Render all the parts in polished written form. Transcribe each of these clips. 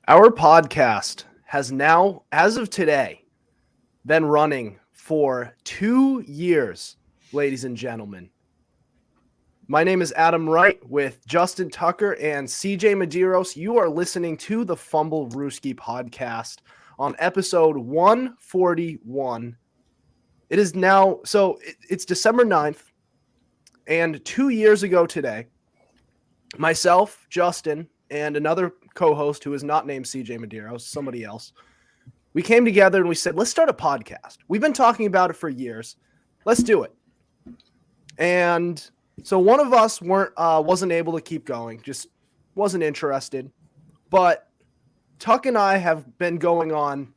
Our podcast has now, as of today, been running for 2 years, ladies and gentlemen. My name is Adam Wright with Justin Tucker and CJ Medeiros. You are listening to the Fumblerooski podcast on episode 141. It is now, it's December 9th, and 2 years ago today, myself, Justin, and another co-host who is not named CJ Medeiros, somebody else, we came together and we said, let's start a podcast. We've been talking about it for years. Let's do it. And so one of us wasn't able to keep going, just wasn't interested. But Tuck and I have been going on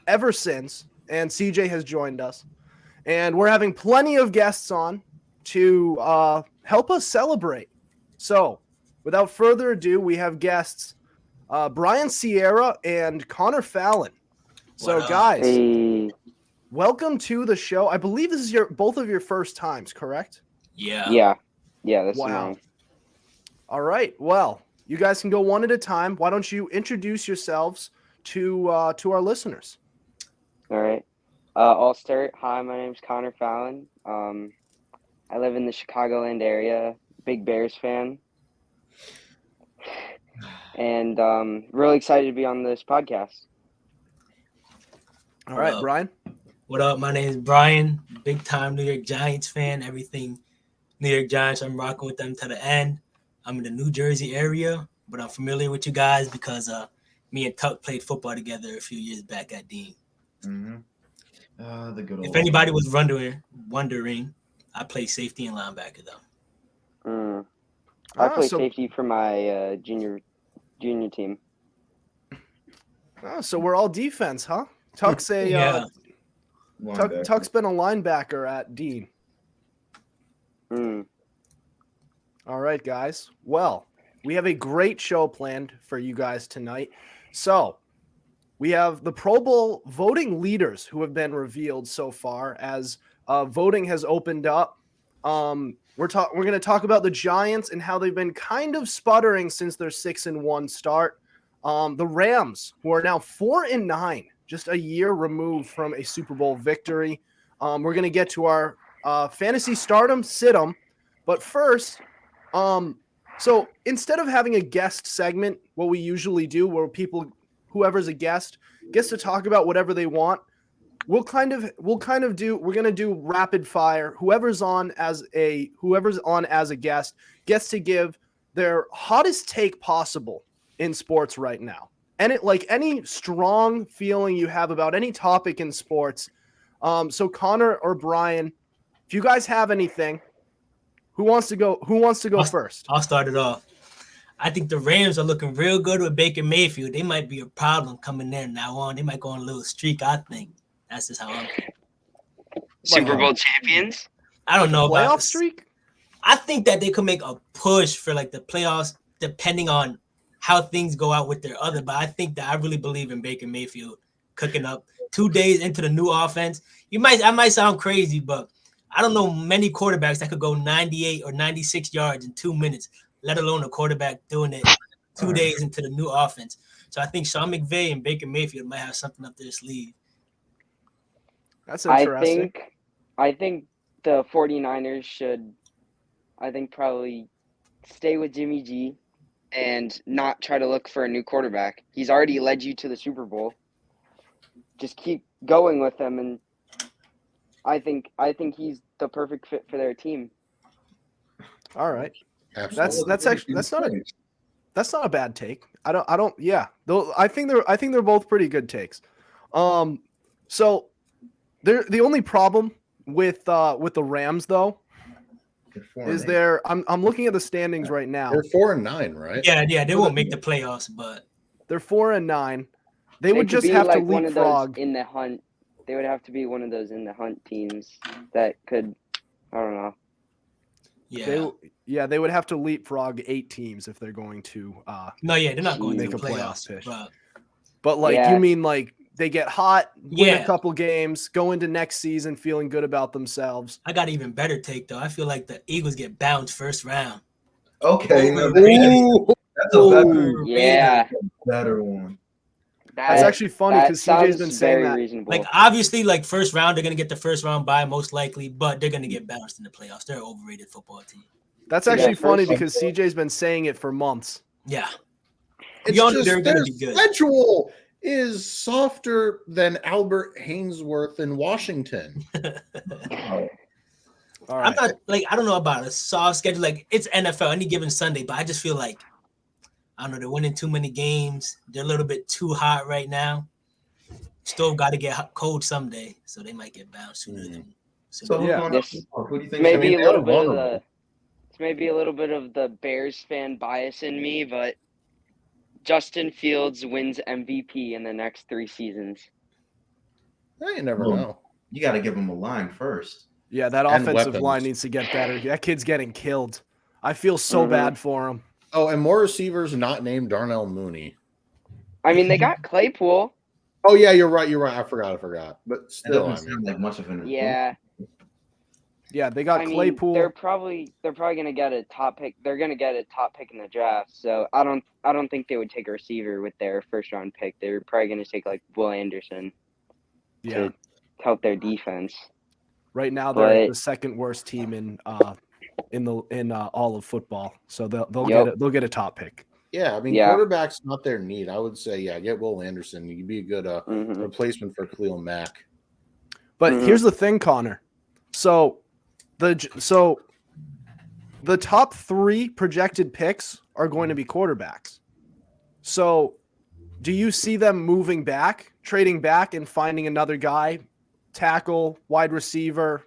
ever since, and CJ has joined us. And we're having plenty of guests on to help us celebrate. So without further ado, we have guests Brian Sierra and Connor Fallon. So guys, welcome to the show. I believe this is both of your first times, correct? Yeah, that's wow. All right. Well, you guys can go one at a time. Why don't you introduce yourselves to our listeners? All right. I'll start. Hi, my name's Connor Fallon. I live in the Chicagoland area. Big Bears fan. And really excited to be on this podcast. All right, Brian. What up? My name is Brian. Big time New York Giants fan. Everything New York Giants. I'm rocking with them to the end. I'm in the New Jersey area, but I'm familiar with you guys because me and Tuck played football together a few years back at Dean. Mm-hmm. The good old if anybody was wondering, I play safety and linebacker though. I play safety for my junior team. Oh, so we're all defense, huh? Tuck's Tuck's been a linebacker at Dean. All right, guys. Well, we have a great show planned for you guys tonight. So we have the Pro Bowl voting leaders who have been revealed so far as voting has opened up. We're going to talk about the Giants and how they've been kind of sputtering since their 6-1 start. The Rams, who are now 4-9, just a year removed from a Super Bowl victory. We're going to get to our fantasy stardom, sit-em. But first, so instead of having a guest segment, what we usually do, where whoever's a guest gets to talk about whatever they want, we're going to do rapid fire. Whoever's on as a guest gets to give their hottest take possible in sports right now. And any strong feeling you have about any topic in sports. So Connor or Brian, if you guys have anything, who wants to go first? I'll start it off. I think the Rams are looking real good with Baker Mayfield. They might be a problem coming there now on. They might go on a little streak, I think. That's just how I'm Super Bowl champions? I don't know playoff about streak. I think that they could make a push for the playoffs depending on how things go out with their other. But I think that I really believe in Baker Mayfield cooking up 2 days into the new offense. I might sound crazy, but I don't know many quarterbacks that could go 98 or 96 yards in 2 minutes, let alone a quarterback doing it 2 days into the new offense. So I think Sean McVay and Baker Mayfield might have something up their sleeve. That's interesting. I think the 49ers should, probably stay with Jimmy G and not try to look for a new quarterback. He's already led you to the Super Bowl. Just keep going with him, and I think he's the perfect fit for their team. All right. Absolutely. That's not a bad take. Yeah. I think they're both pretty good takes. So the only problem with the Rams though is I'm looking at the standings right now. They're 4-9, right? Yeah, they won't make the playoffs, but they're 4-9. They would just have to leapfrog in the hunt. They would have to be one of those in the hunt teams that could, I don't know. Yeah. They would have to leapfrog 8 teams if they're going to. No, yeah, they're not going to make the a playoff push. But you mean they get hot, win Yeah. a couple games, go into next season feeling good about themselves. I got an even better take though. I feel like the Eagles get bounced first round. Okay, Overrated. that's a better, Yeah, better one. That's that, actually funny that because CJ's been sounds saying very that. reasonable. Like obviously, like first round, they're gonna get the first round bye most likely, but they're gonna get bounced in the playoffs. They're an overrated football team. That's Yeah, actually funny first- because CJ's been saying it for months. Yeah, It's we all knew just they were gonna their be good. schedule is softer than Albert Hainsworth in Washington. All I'm right. not like I don't know about a soft schedule. Like it's NFL any given Sunday, but I just feel like I don't know. They're winning too many games. They're a little bit too hot right now. Still got to get cold someday, so they might get bounced sooner than. So Sooner. who's Yeah. going This up? Who do you think? maybe mean, a they little are bit of vulnerable. it's maybe a little bit of the Bears fan bias in me, but Justin Fields wins MVP in the next 3 seasons. You never Well, know. You got to give him a line first. Yeah, that And offensive weapons. line needs to get better. That kid's getting killed. I feel so Mhm. bad for him. Oh, and more receivers not named Darnell Mooney. I mean, they got Claypool. Oh yeah, you're right. You're right. I forgot. But That still, doesn't sound like much of an Yeah, Yeah, they got I mean, Claypool. they're probably gonna get a top pick. They're gonna get a top pick in the draft. So I don't think they would take a receiver with their first round pick. They're probably gonna take like Will Anderson Yeah, to help their defense. right now they're but- the second worst team in all of football. So they'll Yep. get a top pick. Yeah, I mean, Yeah. quarterback's not their need. I would say, yeah, get Will Anderson. You'd be a good Mhm. replacement for Khalil Mack. But Mhm. here's the thing, Connor. So the top 3 projected picks are going to be quarterbacks. So do you see them moving back, trading back, and finding another guy, tackle, wide receiver,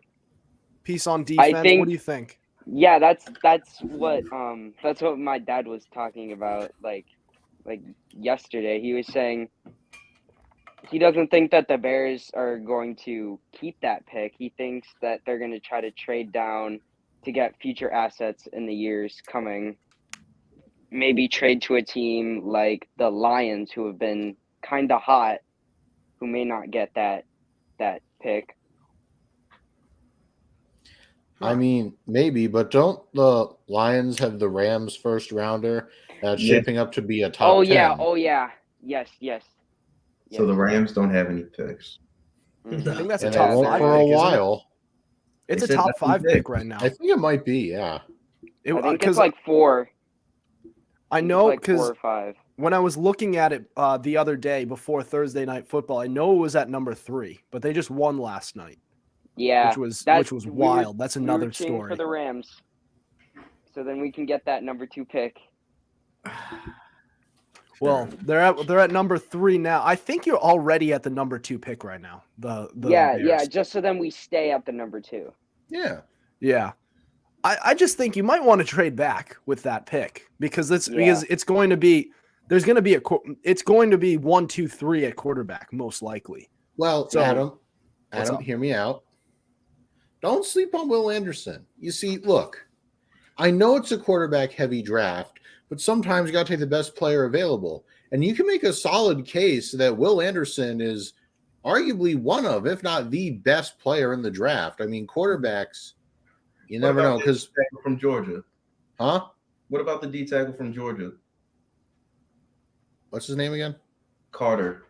piece on defense? What think- do you think? Yeah, that's what my dad was talking about like yesterday. He was saying he doesn't think that the Bears are going to keep that pick. He thinks that they're going to try to trade down to get future assets in the years coming. Maybe trade to a team like the Lions, who have been kind of hot, who may not get that pick. I mean, maybe, but don't the Lions have the Rams first rounder that's Yeah. shaping up to be a top 10? Oh yeah. Yes. So the Rams don't have any picks. Mhm. I think that's a And they top won't 5 for a pick, isn't it? while. It's They a said top that's 5 big. pick right now. I think it might be, yeah. I think it's 'cause like 4. I It's know like 4 because or 5. when I was looking at it the other day before Thursday Night Football, I know it was at number 3, but they just won last night, Yeah, which was we were- wild. That's we were another cheering story. for the Rams. So then we can get that number 2 pick. Well, they're at number 3 now. I think you're already at the number 2 pick right now. The Yeah, Bears. just so then we stay at the number 2. Yeah. Yeah. I just think you might want to trade back with that pick because it's going to be it's going to be 1, 2, 3 at quarterback most likely. Well, So, Adam, what's up? hear me out. Don't sleep on Will Anderson. You see, look, I know it's a quarterback heavy draft, but sometimes you got to take the best player available. And you can make a solid case that Will Anderson is arguably one of, if not the best player in the draft. I mean, quarterbacks, you never know. Because, from Georgia. huh? What about the D tackle from Georgia? What's his name again? Carter.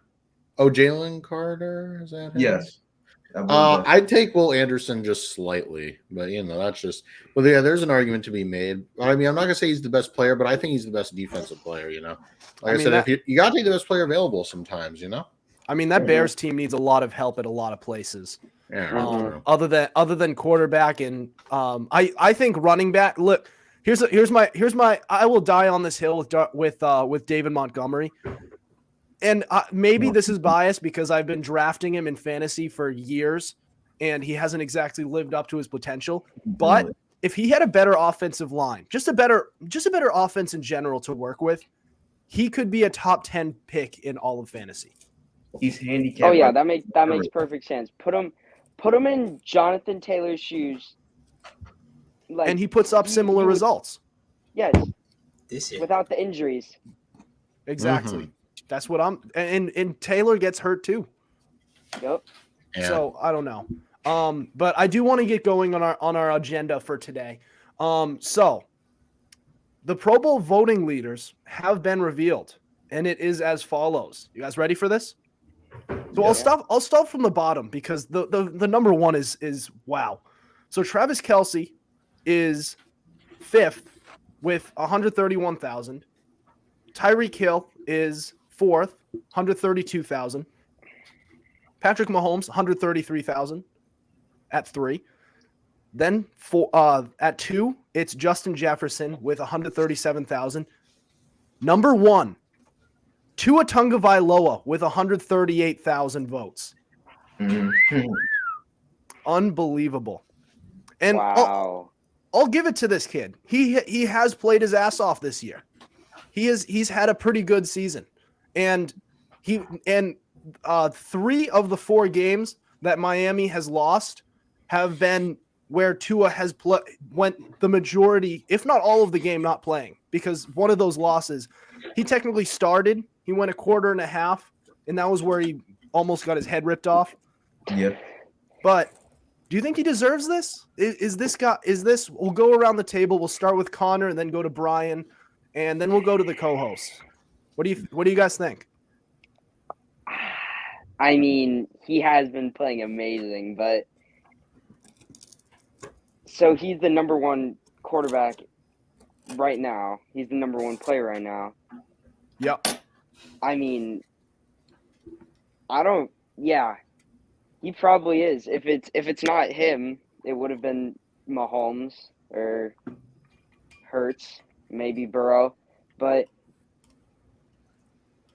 Oh, Jalen Carter? Is that him? Yes. I believe that. I'd take Will Anderson just slightly, but that's just. Well, yeah, there's an argument to be made. I mean, I'm not gonna say he's the best player, but I think he's the best defensive player. Like I mean, said, that- if you gotta take the best player available sometimes. I mean, that Bears team needs a lot of help at a lot of places. Yeah. Mhm. Other than quarterback and I think running back. Look, here's my I will die on this hill with David Montgomery. And maybe this is biased because I've been drafting him in fantasy for years, and he hasn't exactly lived up to his potential. But if he had a better offensive line, just a better offense in general to work with, he could be a top 10 pick in all of fantasy. He's handicapped. Oh yeah, by- that makes perfect sense. Put him in Jonathan Taylor's shoes. Like, And he puts up similar you would- results. Yes, This year. without the injuries. Exactly. That's what I'm. And Taylor gets hurt too. Yep. Yeah. So I don't know. But I do want to get going on our agenda for today. So the Pro Bowl voting leaders have been revealed, and it is as follows. You guys ready for this? So Yeah. I'll start from the bottom because the number one is wow. So Travis Kelce is 5th with 131,000. Tyreek Hill is 4th, 132,000. Patrick Mahomes, 133,000 at 3. Then at 2, it's Justin Jefferson with 137,000. Number 1, Tua Tagovailoa with 138,000 votes. Mhm. Unbelievable. And Wow. I'll give it to this kid. He has played his ass off this year. He's had a pretty good season. And 3 of the 4 games that Miami has lost have been where Tua has went the majority, if not all of the game, not playing. Because one of those losses, he technically started. He went a quarter and a half, and that was where he almost got his head ripped off. Yep. But do you think he deserves this? Is this guy? Is this? We'll go around the table. We'll start with Connor, and then go to Brian, and then we'll go to the co-hosts. What do you guys think? I mean, he has been playing amazing, but so he's the number 1 quarterback right now. He's the number 1 player right now. Yep. I mean, yeah, he probably is. If it's not him, it would have been Mahomes or Hurts, maybe Burrow. But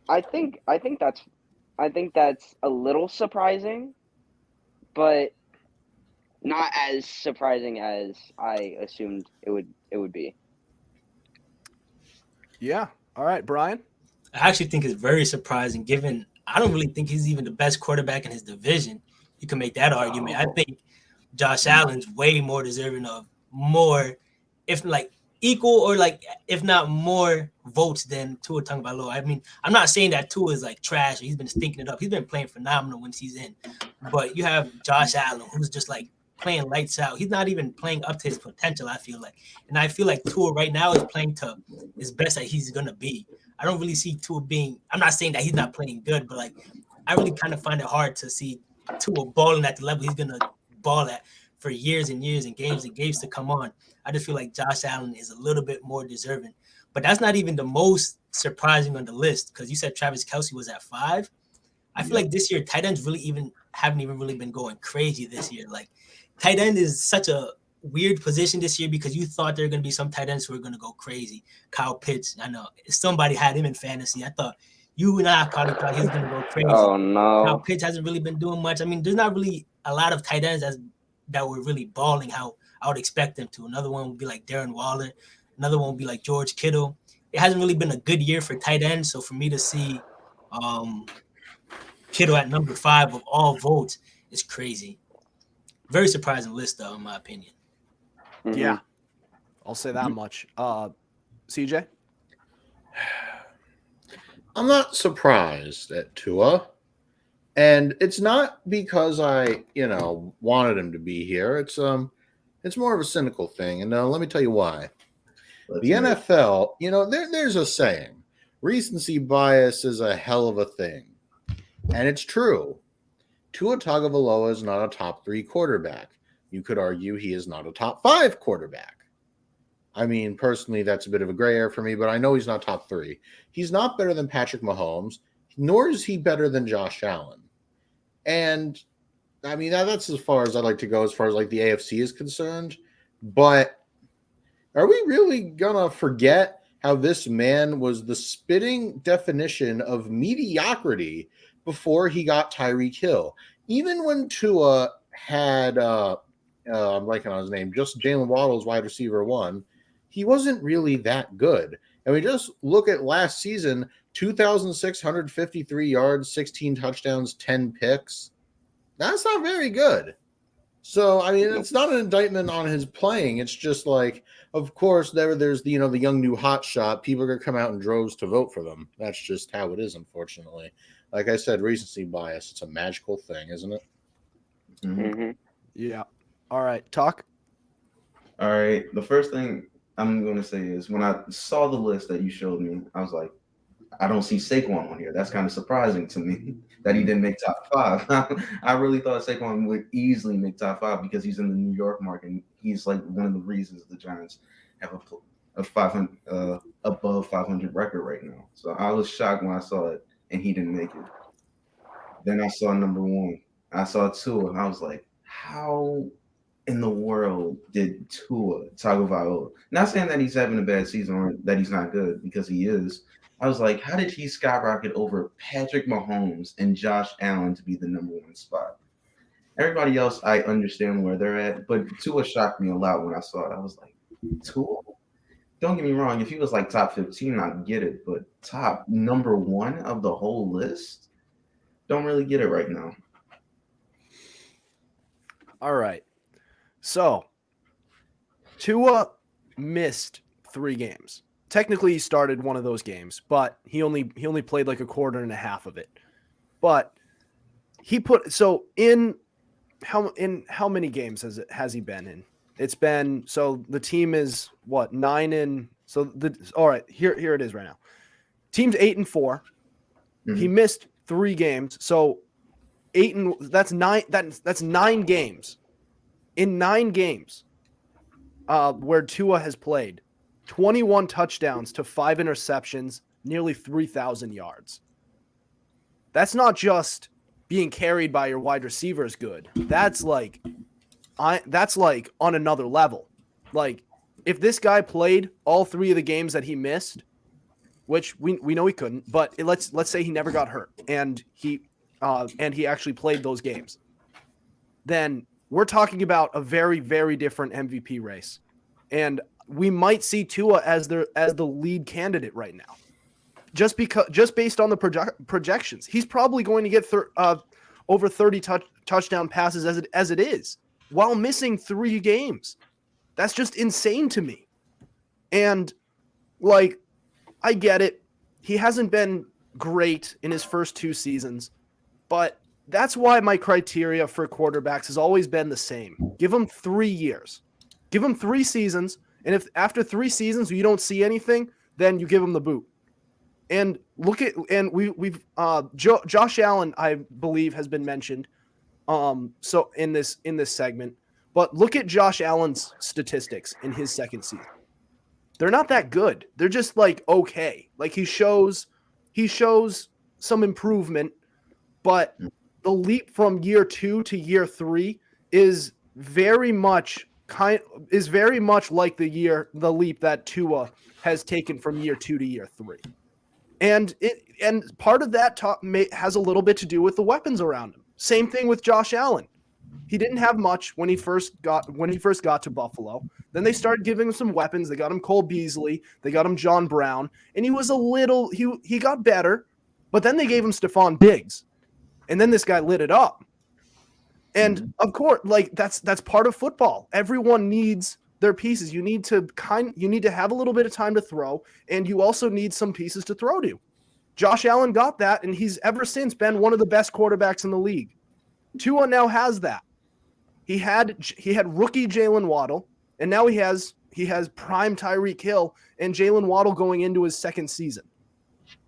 I think that's a little surprising, but not as surprising as I assumed it would be. Yeah. All right, Brian. I actually think it's very surprising given I don't really think he's even the best quarterback in his division. You can make that argument. I think Josh Allen's way more deserving of more, if like equal or like if not more votes than Tua Tagovailoa. I mean, I'm not saying that Tua is like trash or he's been stinking it up. He's been playing phenomenal when he's in. But you have Josh Allen who's just like playing lights out. He's not even playing up to his potential, I feel like. And I feel like Tua right now is playing to his best that he's gonna be. I don't really see Tua being. I'm not saying that he's not playing good, but like I really kind of find it hard to see Tua balling at the level he's gonna ball at for years and years and games to come on. I just feel like Josh Allen is a little bit more deserving. But that's not even the most surprising on the list because you said Travis Kelce was at 5. I feel like this year tight ends haven't even really been going crazy this year. Like tight end is such a weird position this year because you thought there were going to be some tight ends who were going to go crazy. Kyle Pitts, I know somebody had him in fantasy. I thought you and I probably thought he was going to go crazy. Oh no! Kyle Pitts hasn't really been doing much. I mean, there's not really a lot of tight ends that were really balling how I would expect them to. Another one would be like Darren Waller. Another one would be like George Kittle. It hasn't really been a good year for tight ends. So for me to see Kittle at number 5 of all votes is crazy. Very surprising list, though, in my opinion. Mm-hmm. Yeah, I'll say that much. CJ? I'm not surprised at Tua. And it's not because I, wanted him to be here. It's more of a cynical thing. And let me tell you why. Let's The hear it. NFL, there's a saying, recency bias is a hell of a thing. And it's true. Tua Tagovailoa is not a top 3 quarterback. You could argue he is not a top 5 quarterback. I mean, personally, that's a bit of a gray area for me, but I know he's not top 3. He's not better than Patrick Mahomes, nor is he better than Josh Allen. And, I mean, that's as far as I'd like to go as far as, like, the AFC is concerned. But are we really going to forget how this man was the spitting definition of mediocrity before he got Tyreek Hill? Even when Tua had, I'm blanking on his name, just Jalen Waddle's wide receiver 1, he wasn't really that good. And we just look at last season, 2,653 yards, 16 touchdowns, 10 picks. That's not very good. So I mean, it's not an indictment on his playing. It's just like, of course, there's the the young new hot shot. People are gonna come out in droves to vote for them. That's just how it is, unfortunately. Like I said, recency bias. It's a magical thing, isn't it? Mm-hmm. Yeah. All right. Talk. All right. The first thing I'm going to say is when I saw the list that you showed me, I was like, I don't see Saquon on here. That's kind of surprising to me that he didn't make top 5. I really thought Saquon would easily make top 5 because he's in the New York market. And he's like one of the reasons the Giants have a 500 above 500 record right now. So I was shocked when I saw it and he didn't make it. Then I saw number 1. I saw 2 and I was like, how in the world did Tua Tagovailoa? Not saying that he's having a bad season or that he's not good, because he is. I was like, how did he skyrocket over Patrick Mahomes and Josh Allen to be the number 1 spot? Everybody else, I understand where they're at, but Tua shocked me a lot when I saw it. I was like, Tua? Don't get me wrong. If he was like top 15, I'd get it, but top number 1 of the whole list? Don't really get it right now. All right. So, Tua missed 3 games. Technically, he started one of those games, but he only played like a quarter and a half of it. But in how many games has he been in? It's been, so the team is what, 9 and so all right, here it is right now. Team's 8-4. Mm-hmm. He missed 3 games, so that's 9 games. In 9 games, where Tua has played, 21 touchdowns to 5 interceptions, nearly 3,000 yards. That's not just being carried by your wide receivers good. That's like on another level. Like, if this guy played all 3 of the games that he missed, which we know he couldn't, but let's say he never got hurt and he actually played those games, then we're talking about a very, very different MVP race. And we might see Tua as the lead candidate right now. Just based on the projections. He's probably going to get over 30 touchdown passes as it is, while missing 3 games. That's just insane to me. And like, I get it. He hasn't been great in his first 2 seasons, but that's why my criteria for quarterbacks has always been the same. Give them 3 years. Give them 3 seasons, and if after 3 seasons you don't see anything, then you give them the boot. And Josh Allen, I believe, has been mentioned so in this segment. But look at Josh Allen's statistics in his second season. They're not that good. They're just like okay. Like he shows some improvement, but the leap from year 2 to year 3 is very much like the leap that Tua has taken from year 2 to year 3. And part of that has a little bit to do with the weapons around him. Same thing with Josh Allen. He didn't have much when he first got to Buffalo. Then they started giving him some weapons. They got him Cole Beasley. They got him John Brown, and he got better. But then they gave him Stephon Diggs, and then this guy lit it up. And of course, like that's part of football. Everyone needs their pieces. You need to have a little bit of time to throw, and you also need some pieces to throw to. Josh Allen got that, and he's ever since been one of the best quarterbacks in the league. Tua now has that. He had rookie Jalen Waddle, and now he has prime Tyreek Hill and Jalen Waddle going into his second season.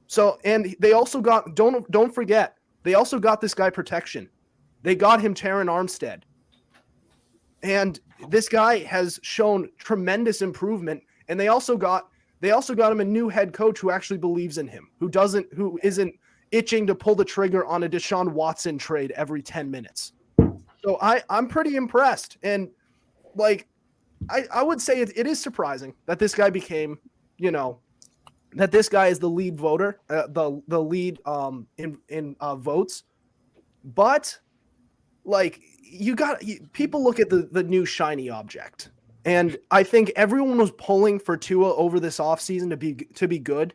So, and they also got don't forget, they also got this guy protection. They got him Terron Armstead. And this guy has shown tremendous improvement, and they also got him a new head coach who actually believes in him, who isn't itching to pull the trigger on a Deshaun Watson trade every 10 minutes. So I'm pretty impressed. And like, I would say it is surprising that this guy became, that this guy is the lead voter, the lead in votes. But like, people look at the new shiny object. And I think everyone was pulling for Tua over this offseason to be good.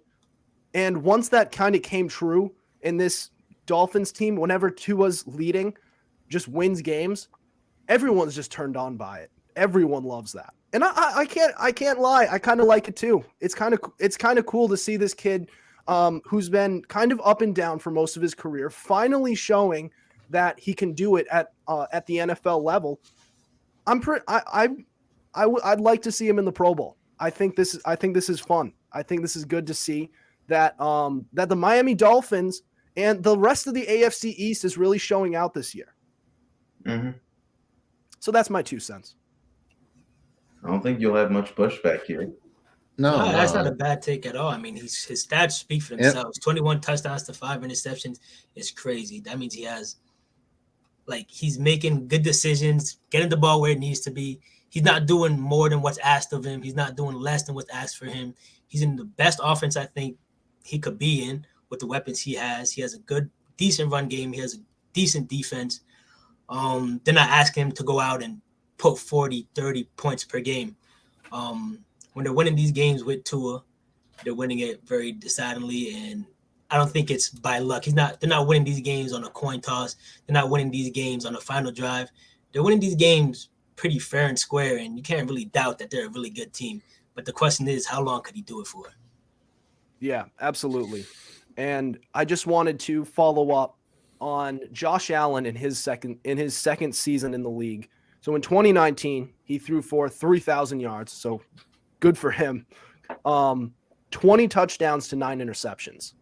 And once that kind of came true in this Dolphins team, whenever Tua's leading, just wins games, everyone's just turned on by it. Everyone loves that. And I can't lie. I kind of like it too. It's kind of cool to see this kid who's been kind of up and down for most of his career finally showing that he can do it at the NFL level. I'd like to see him in the Pro Bowl. I think this is fun. I think this is good to see that that the Miami Dolphins and the rest of the AFC East is really showing out this year. Mm-hmm. So that's my 2 cents. I don't think you'll have much pushback here. No, that's not a bad take at all. I mean, his stats speak for themselves. 21 touchdowns to 5 interceptions is crazy. That means he's making good decisions, getting the ball where it needs to be. He's not doing more than what's asked of him. He's not doing less than what's asked for him. He's in the best offense I think he could be in with the weapons he has. He has a decent run game. He has a decent defense. They're not asking him to go out and put 40, 30 points per game. When they're winning these games with Tua, they're winning it very decidedly, and I don't think it's by luck. They're not winning these games on a coin toss. They're not winning these games on a final drive. They're winning these games pretty fair and square, and you can't really doubt that they're a really good team. But the question is, how long could he do it for? Yeah, absolutely. And I just wanted to follow up on Josh Allen in his second season in the league. So in 2019, he threw for 3,000 yards. So good for him. 20 touchdowns to 9 interceptions.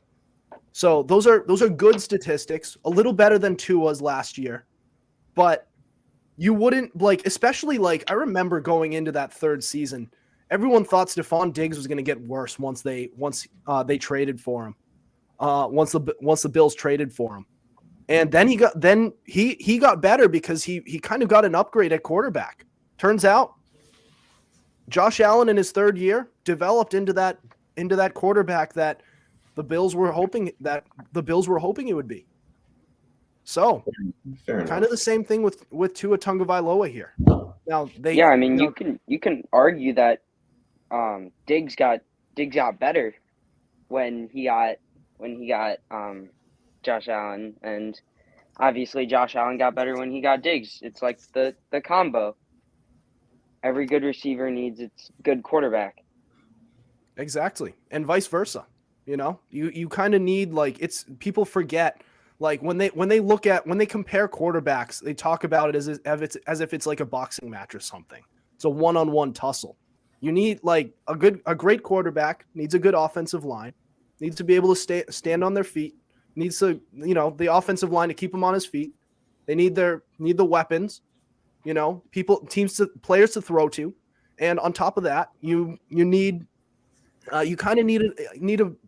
So those are good statistics, a little better than Tua's last year. But you wouldn't especially I remember going into that third season, everyone thought Stephon Diggs was going to get worse once they traded for him. Once the Bills traded for him. And then he got better because he kind of got an upgrade at quarterback. Turns out Josh Allen in his third year developed into that quarterback that the Bills were hoping he would be. So kind of the same thing with Tua Tagovailoa here. Now you can argue that Diggs got better when he got Josh Allen, and obviously Josh Allen got better when he got Diggs. It's like the combo. Every good receiver needs its good quarterback. Exactly. And vice versa. You kind of need people forget when they compare quarterbacks, they talk about it as if it's like a boxing match or something. It's a one-on-one tussle. You need a great quarterback needs a good offensive line, needs to be able to stand on their feet, needs to, the offensive line to keep him on his feet. They need the weapons, players to throw to. And on top of that, you need a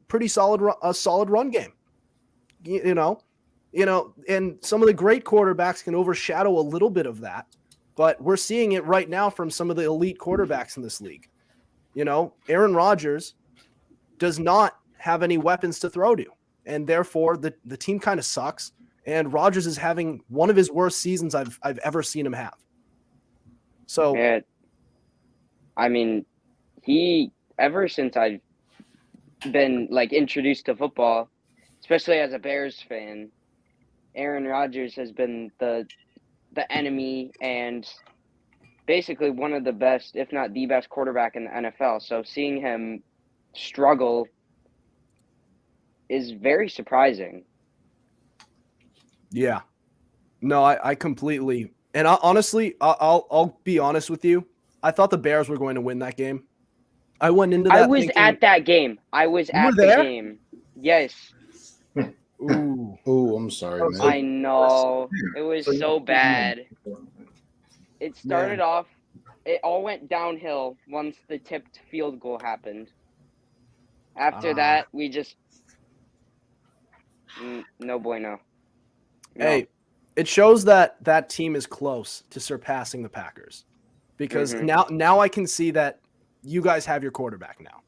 pretty solid run game, and some of the great quarterbacks can overshadow a little bit of that, but we're seeing it right now from some of the elite quarterbacks in this league. Aaron Rodgers does not have any weapons to throw to, and therefore the team kind of sucks. And Rodgers is having one of his worst seasons I've ever seen him have. So, yeah, I mean, ever since I've been introduced to football, especially as a Bears fan, Aaron Rodgers has been the enemy and basically one of the best, if not the best quarterback in the NFL. So seeing him struggle is very surprising. Yeah. No, I completely, and honestly, I'll be honest with you. I thought the Bears were going to win that game. I went into that. I was at that game. I was at the game. Yes. Ooh, I'm sorry, man. I know. It was so bad. It started off, it all went downhill once the tipped field goal happened. After that, we just, no bueno. No. Hey, it shows that team is close to surpassing the Packers, because now I can see that you guys have your quarterback now.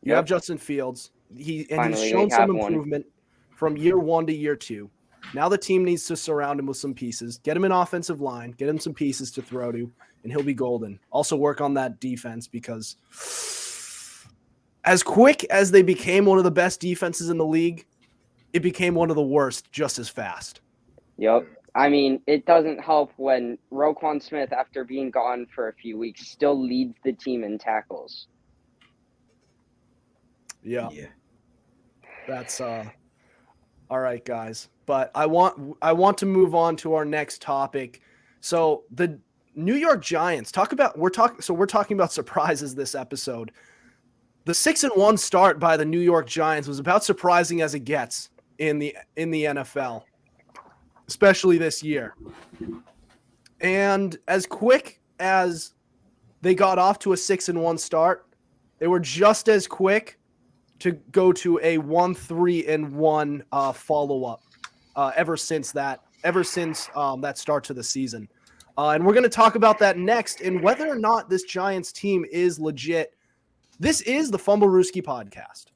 You have Justin Fields. He's shown some improvement from year 1 to year 2. Now the team needs to surround him with some pieces, get him an offensive line, get him some pieces to throw to, and he'll be golden. Also work on that defense, because as quick as they became one of the best defenses in the league, it became one of the worst just as fast. Yep. I mean, it doesn't help when Roquan Smith, after being gone for a few weeks, still leads the team in tackles. Yeah. That's all right, guys. But I want to move on to our next topic. So the New York Giants, we're talking about surprises this episode. The 6-1 start by the New York Giants was about surprising as it gets in the NFL, especially this year. And as quick as they got off to a 6-1 start, they were just as quick to go to a 1-3-1 follow-up ever since that start to the season. And we're going to talk about that next and whether or not this Giants team is legit. This is the Fumblerooski podcast.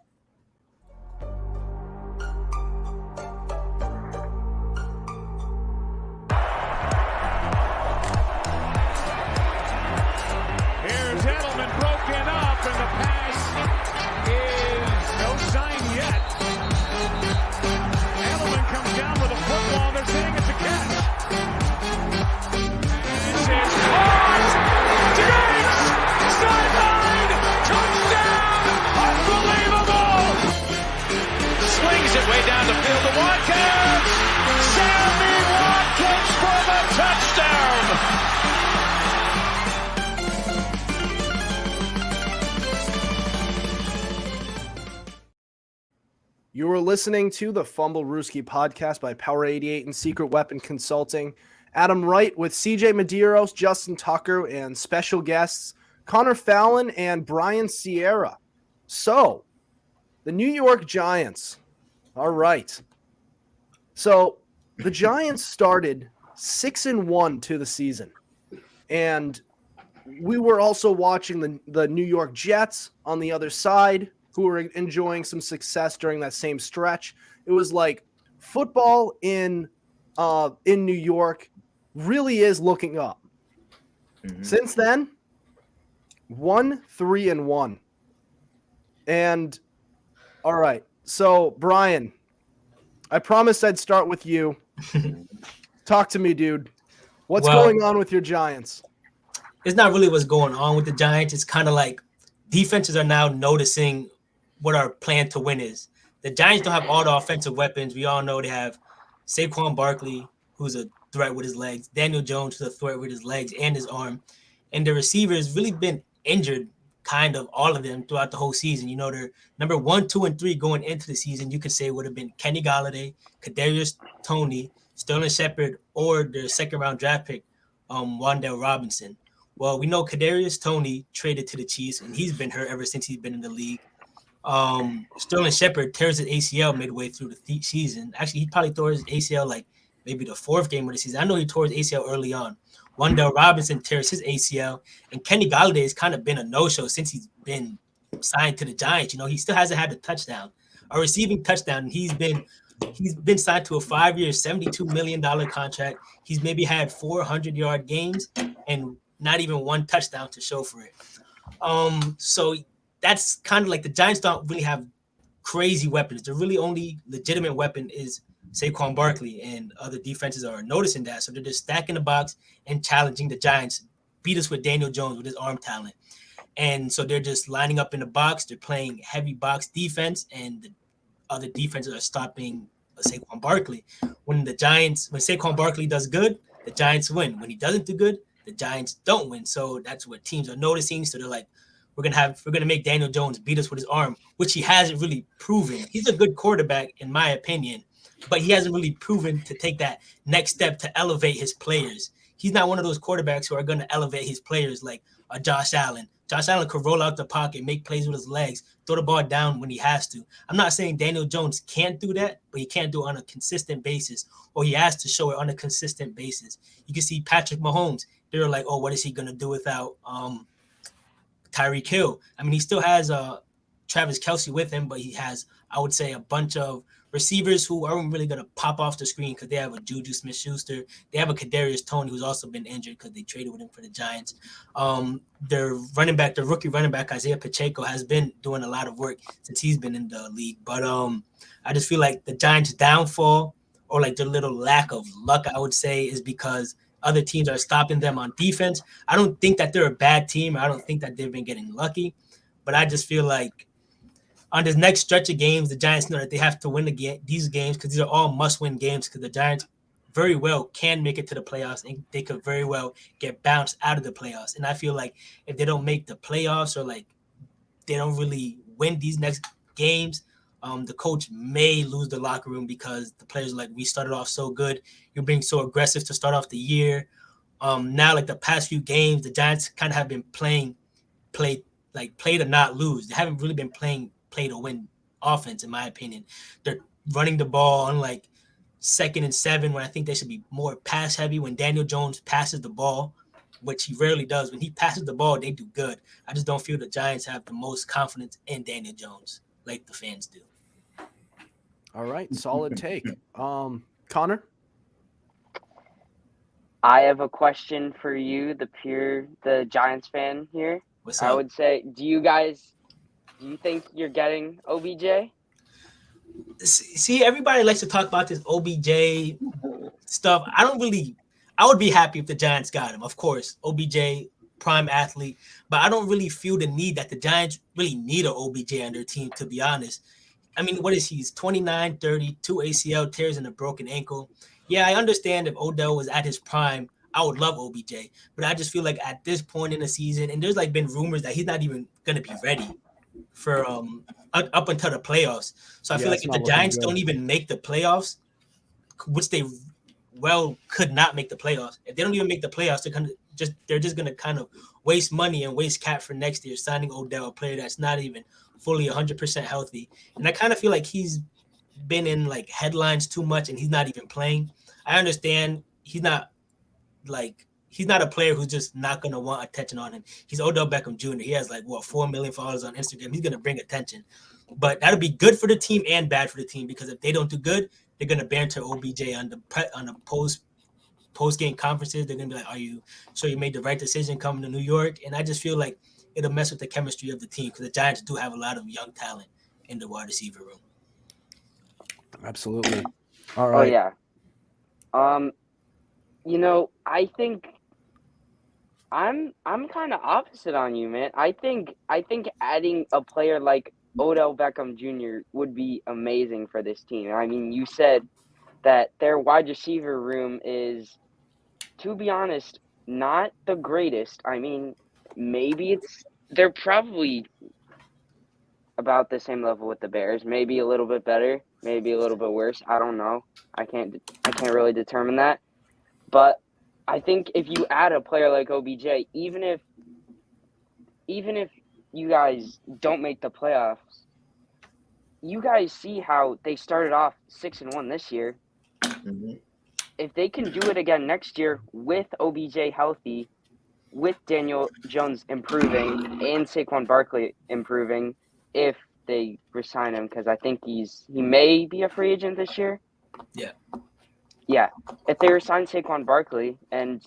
Here's Edelman broken up, and the pass is no sign yet. Edelman comes down with a football. They're saying it's a catch. This is caught. Diggs! Sideline! Touchdown! Unbelievable! Swings it way down the field to Watkins. Sammy Watkins for the touchdown! You are listening to the Fumblerooski podcast by Power 88 and Secret Weapon Consulting. Adam Wright with CJ Medeiros, Justin Tucker, and special guests Connor Fallon and Brian Sierra. So, the New York Giants. All right. So, the Giants started 6-1 to the season. And we were also watching the New York Jets on the other side, who were enjoying some success during that same stretch. It was like football in New York really is looking up. Mm-hmm. Since then, 1-3-1. And all right, so Brian, I promised I'd start with you. Talk to me, dude. What's going on with your Giants? It's not really what's going on with the Giants. It's kind of like defenses are now noticing what our plan to win is. The Giants don't have all the offensive weapons. We all know they have Saquon Barkley, who's a threat with his legs, Daniel Jones, who's a threat with his legs and his arm, and the receivers really been injured, kind of all of them throughout the whole season. You know, they're number 1, 2, and 3 going into the season. You could say would have been Kenny Golladay, Kadarius Toney, Sterling Shepard, or their second-round draft pick, Wan'Dale Robinson. Well, we know Kadarius Toney traded to the Chiefs, and he's been hurt ever since he's been in the league. Sterling Shepard tears his ACL midway through the season. Actually, he probably tore his ACL like maybe the 4th game of the season. I know he tore his ACL early on. Wan'Dale Robinson tears his ACL, and Kenny Golladay has kind of been a no-show since he's been signed to the Giants. You know, he still hasn't had a receiving touchdown. He's been signed to a 5-year, $72 million contract. He's maybe had 400-yard games and not even one touchdown to show for it. So that's kind of like the Giants don't really have crazy weapons. The really only legitimate weapon is Saquon Barkley, and other defenses are noticing that. So they're just stacking the box and challenging the Giants. Beat us with Daniel Jones with his arm talent. And so they're just lining up in the box. They're playing heavy box defense, and the other defenses are stopping Saquon Barkley. When Saquon Barkley does good, the Giants win. When he doesn't do good, the Giants don't win. So that's what teams are noticing. So they're like, we're gonna make Daniel Jones beat us with his arm, which he hasn't really proven. He's a good quarterback, in my opinion, but he hasn't really proven to take that next step to elevate his players. He's not one of those quarterbacks who are going to elevate his players like Josh Allen. Josh Allen could roll out the pocket, make plays with his legs, throw the ball down when he has to. I'm not saying Daniel Jones can't do that, but he can't do it on a consistent basis, or he has to show it on a consistent basis. You can see Patrick Mahomes. They're like, oh, what is he going to do without Tyreek Hill? I mean, he still has Travis Kelce with him, but he has, I would say, a bunch of receivers who aren't really going to pop off the screen because they have a Juju Smith-Schuster. They have a Kadarius Toney who's also been injured because they traded with him for the Giants. Their rookie running back, Isaiah Pacheco, has been doing a lot of work since he's been in the league. But I just feel like the Giants' downfall or like their little lack of luck, I would say, is because other teams are stopping them on defense. I don't think that they're a bad team. I don't think that they've been getting lucky, but I just feel like on this next stretch of games, the Giants know that they have to win these games because these are all must-win games because the Giants very well can make it to the playoffs and they could very well get bounced out of the playoffs. And I feel like if they don't make the playoffs or like they don't really win these next games, the coach may lose the locker room because the players are like, we started off so good. You're being so aggressive to start off the year. Now, like the past few games, the Giants kind of have been play to not lose. They haven't really been play to win offense, in my opinion. They're running the ball on like 2nd and 7 when I think they should be more pass heavy. When Daniel Jones passes the ball, which he rarely does, when he passes the ball, they do good. I just don't feel the Giants have the most confidence in Daniel Jones like the fans do. All right, solid take. Connor? I have a question for you, the Giants fan here. What's up? I would say, do you think you're getting OBJ? See, everybody likes to talk about this OBJ stuff. I would be happy if the Giants got him. Of course, OBJ, prime athlete, but I don't really feel the need that the Giants really need an OBJ on their team, to be honest. I mean, what is he? He's 29, 30, 2 ACL tears and a broken ankle. Yeah, I understand if Odell was at his prime, I would love OBJ, but I just feel like at this point in the season, and there's like been rumors that he's not even going to be ready for up until the playoffs. So I feel like if the Giants don't even make the playoffs, which they well could not make the playoffs, if they don't even make the playoffs, they're just going to kind of waste money and waste cap for next year signing Odell, a player that's not even fully 100% healthy. And I kind of feel like he's been in like headlines too much and he's not even playing. I understand he's not a player who's just not going to want attention on him. He's Odell Beckham Jr. He has 4 million followers on Instagram. He's going to bring attention. But that'll be good for the team and bad for the team because if they don't do good, they're going to banter OBJ on the post-game conferences. They're going to be like, are you sure you made the right decision coming to New York? And I just feel like it'll mess with the chemistry of the team because the Giants do have a lot of young talent in the wide receiver room. Absolutely. All right. Oh, yeah. I think I'm kind of opposite on you, man. I think adding a player like Odell Beckham Jr. would be amazing for this team. I mean, you said that their wide receiver room is, to be honest, not the greatest. I mean, they're probably about the same level with the Bears, maybe a little bit better, maybe a little bit worse. I don't know. I can't really determine that. But I think if you add a player like OBJ, even if you guys don't make the playoffs, you guys see how they started off 6-1 this year. Mm-hmm. If they can do it again next year with OBJ healthy, with Daniel Jones improving and Saquon Barkley improving, if they resign him, because I think he may be a free agent this year. Yeah. If they resign Saquon Barkley and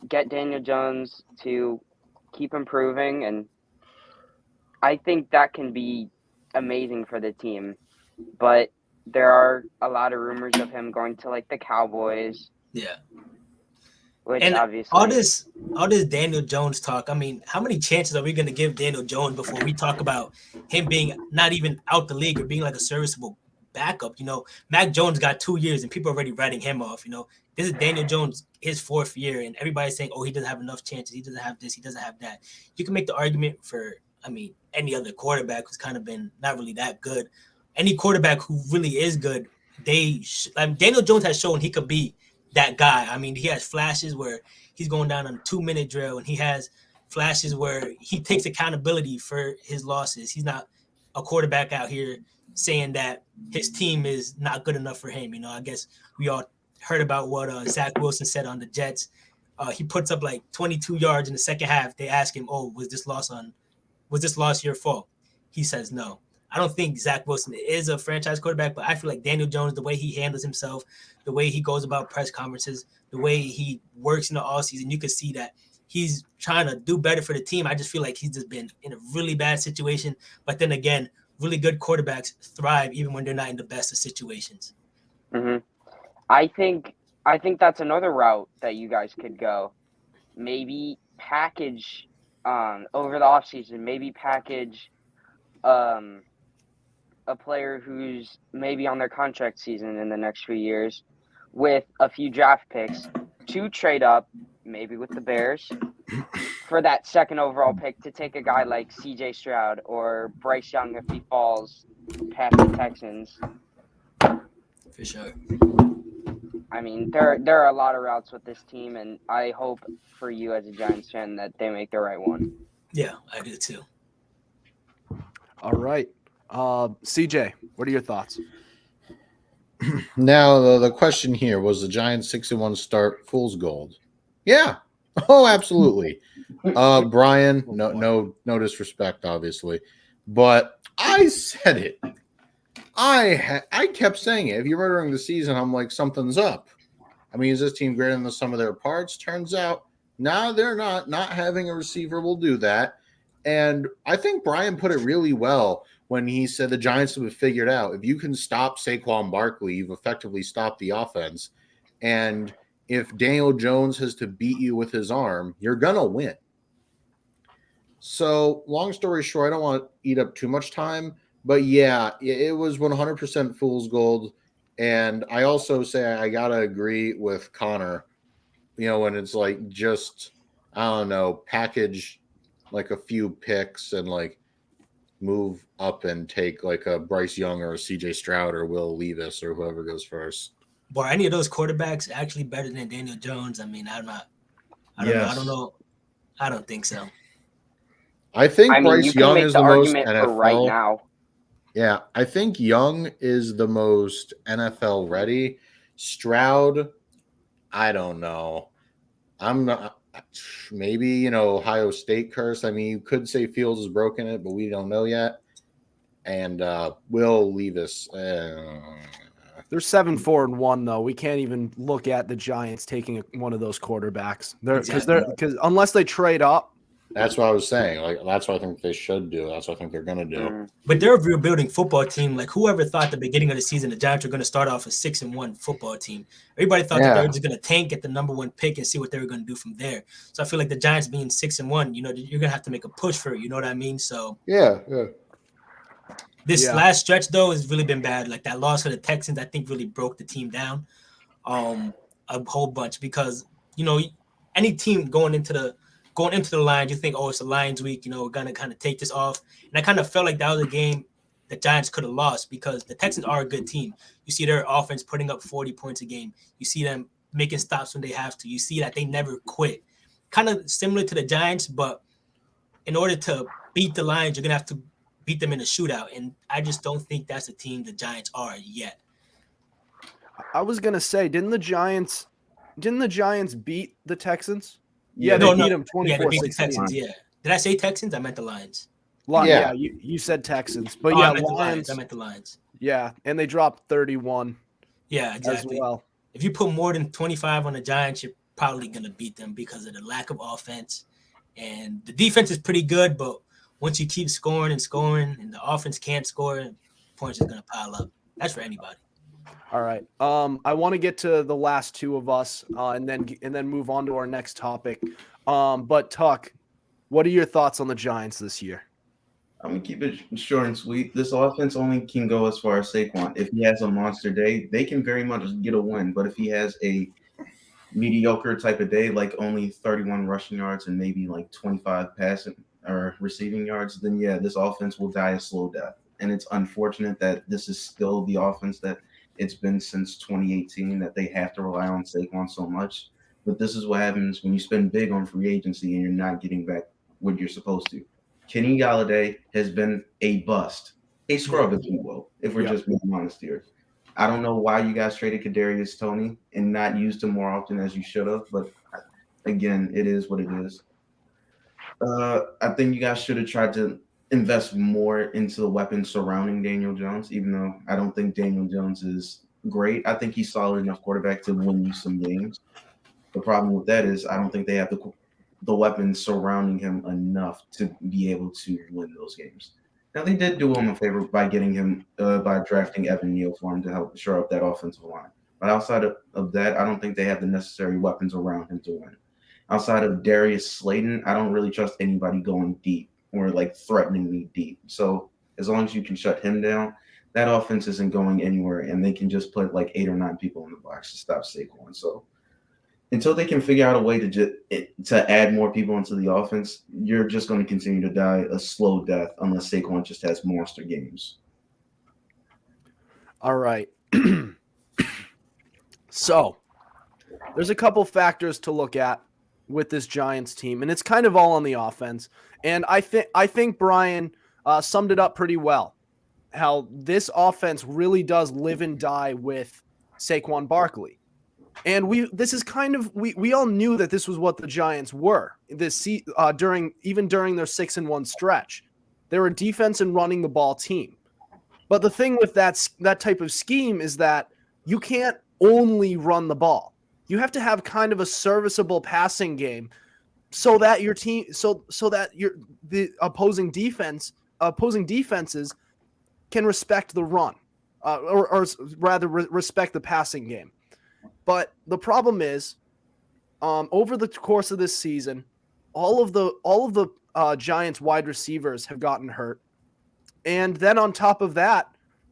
get Daniel Jones to keep improving, and I think that can be amazing for the team. But there are a lot of rumors of him going to the Cowboys. Yeah. Which and obviously all this Daniel Jones talk, I mean, how many chances are we going to give Daniel Jones before we talk about him being not even out the league or being like a serviceable backup? Mac Jones got 2 years and people are already writing him off. This is Daniel Jones, his 4th year, and everybody's saying, oh, he doesn't have enough chances. He doesn't have this. He doesn't have that. You can make the argument for, any other quarterback who's kind of been not really that good. Any quarterback who really is good, Daniel Jones has shown he could be that guy. I mean, he has flashes where he's going down on a 2-minute drill, and he has flashes where he takes accountability for his losses. He's not a quarterback out here saying that his team is not good enough for him. I guess we all heard about what Zach Wilson said on the Jets. He puts up 22 yards in the second half. They ask him, "Oh, was this loss your fault?" He says no. I don't think Zach Wilson is a franchise quarterback, but I feel like Daniel Jones, the way he handles himself, the way he goes about press conferences, the way he works in the offseason, you can see that he's trying to do better for the team. I just feel like he's just been in a really bad situation. But then again, really good quarterbacks thrive even when they're not in the best of situations. Mm-hmm. I think that's another route that you guys could go. Maybe package over the offseason, maybe package a player who's maybe on their contract season in the next few years with a few draft picks to trade up, maybe with the Bears, for that second overall pick to take a guy like CJ Stroud or Bryce Young if he falls past the Texans. For sure. I mean, there are a lot of routes with this team, and I hope for you as a Giants fan that they make the right one. Yeah, I do too. All right. CJ, what are your thoughts? Now the question here was the Giants 6-1 start fool's gold. Yeah. Oh, absolutely. Brian, no disrespect, obviously, but I said it. I kept saying it. If you were during the season, I'm like, something's up. I mean, is this team greater than the sum of their parts? Turns out, no, they're not. Not having a receiver will do that. And I think Brian put it really well when he said the Giants have figured out if you can stop Saquon Barkley, you've effectively stopped the offense. And if Daniel Jones has to beat you with his arm, you're going to win. So, long story short, I don't want to eat up too much time, but yeah, it was 100% fool's gold. And I also say I got to agree with Connor, when it's like just, I don't know, package like a few picks and like move up and take like a Bryce Young or a CJ Stroud or Will Levis or whoever goes first. Boy, are any of those quarterbacks actually better than Daniel Jones? I mean, I don't know. I don't think so. I think I mean, Bryce you can Young make is the the most argument NFL. for right now. Yeah, I think Young is the most NFL ready. Stroud, I don't know. I'm not. Maybe Ohio State curse. I mean, you could say Fields has broken it, but we don't know yet. And Will Levis. They're 7-4-1 though. We can't even look at the Giants taking one of those quarterbacks. Because unless they trade up. That's what I was saying. Like that's what I think they should do. That's what I think they're gonna do. But they're a rebuilding football team. Like whoever thought at the beginning of the season the Giants were going to start off a 6-1 football team. Everybody thought that they were just going to tank at the number one pick and see what they were going to do from there. So I feel like the Giants being 6-1, you're going to have to make a push for it. You know what I mean? So yeah. This last stretch though has really been bad. Like that loss for the Texans, I think really broke the team down a whole bunch because any team going into the Lions, you think, oh, it's the Lions week, we're gonna kind of take this off. And I kind of felt like that was a game the Giants could have lost because the Texans are a good team. You see their offense putting up 40 points a game. You see them making stops when they have to. You see that they never quit. Kind of similar to the Giants, but in order to beat the Lions, you're gonna have to beat them in a shootout. And I just don't think that's the team the Giants are yet. I was gonna say, didn't the Giants beat the Texans? Yeah, they beat them 24-16. Yeah, they beat the Texans, yeah. Did I say Texans? I meant the Lions. Yeah, you said Texans. But I meant Lions. I meant the Lions. Yeah, and they dropped 31. Yeah, exactly. As well. If you put more than 25 on the Giants, you're probably going to beat them because of the lack of offense. And the defense is pretty good, but once you keep scoring and the offense can't score, points is going to pile up. That's for anybody. All right. I want to get to the last two of us and then move on to our next topic. But Tuck, what are your thoughts on the Giants this year? I'm going to keep it short and sweet. This offense only can go as far as Saquon. If he has a monster day, they can very much get a win. But if he has a mediocre type of day, like only 31 rushing yards and maybe like 25 passing or receiving yards, then yeah, this offense will die a slow death. And it's unfortunate that this is still the offense that it's been since 2018 that they have to rely on Saquon so much. But this is what happens when you spend big on free agency and you're not getting back what you're supposed to. Kenny Galladay has been a bust, a scrub, if you will, if we're just being honest here. I don't know why you guys traded Kadarius Toney and not used him more often as you should have, but again, it is what it is. I think you guys should have tried to invest more into the weapons surrounding Daniel Jones, even though I don't think Daniel Jones is great. I think he's solid enough quarterback to win you some games. The problem with that is I don't think they have the weapons surrounding him enough to be able to win those games. Now, they did do him a favor by getting him by drafting Evan Neal for him to help shore up that offensive line. But outside of that, I don't think they have the necessary weapons around him to win. Outside of Darius Slayton, I don't really trust anybody going deep or like threatening me deep. So as long as you can shut him down, that offense isn't going anywhere, and they can just put like 8 or 9 people in the box to stop Saquon. So until they can figure out a way to add more people into the offense, you're just going to continue to die a slow death unless Saquon just has monster games. All right. So there's a couple factors to look at with this Giants team, and it's kind of all on the offense. And I think Brian summed it up pretty well. How this offense really does live and die with Saquon Barkley. And we all knew that this was what the Giants were during their 6-1 stretch. They were a defense and running the ball team. But the thing with that type of scheme is that you can't only run the ball. You have to have kind of a serviceable passing game so that your team so that the opposing defenses can respect the run, or rather respect the passing game. But the problem is, over the course of this season, all of the Giants wide receivers have gotten hurt, and then on top of that,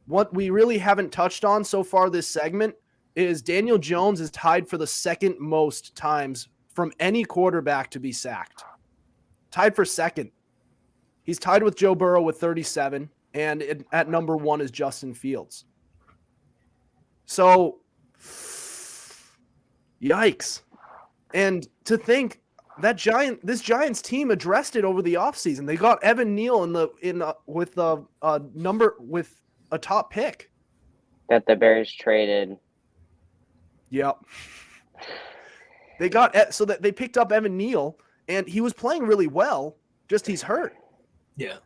what we really haven't touched on so far this segment is Daniel Jones is tied for the second most times from any quarterback to be sacked. Tied for second. He's tied with Joe Burrow with 37, and at number 1 is Justin Fields. So, yikes. And to think that this Giants team addressed it over the offseason. They got Evan Neal with a top pick that the Bears traded. Yep. They picked up Evan Neal, and he was playing really well, just he's hurt. Yeah.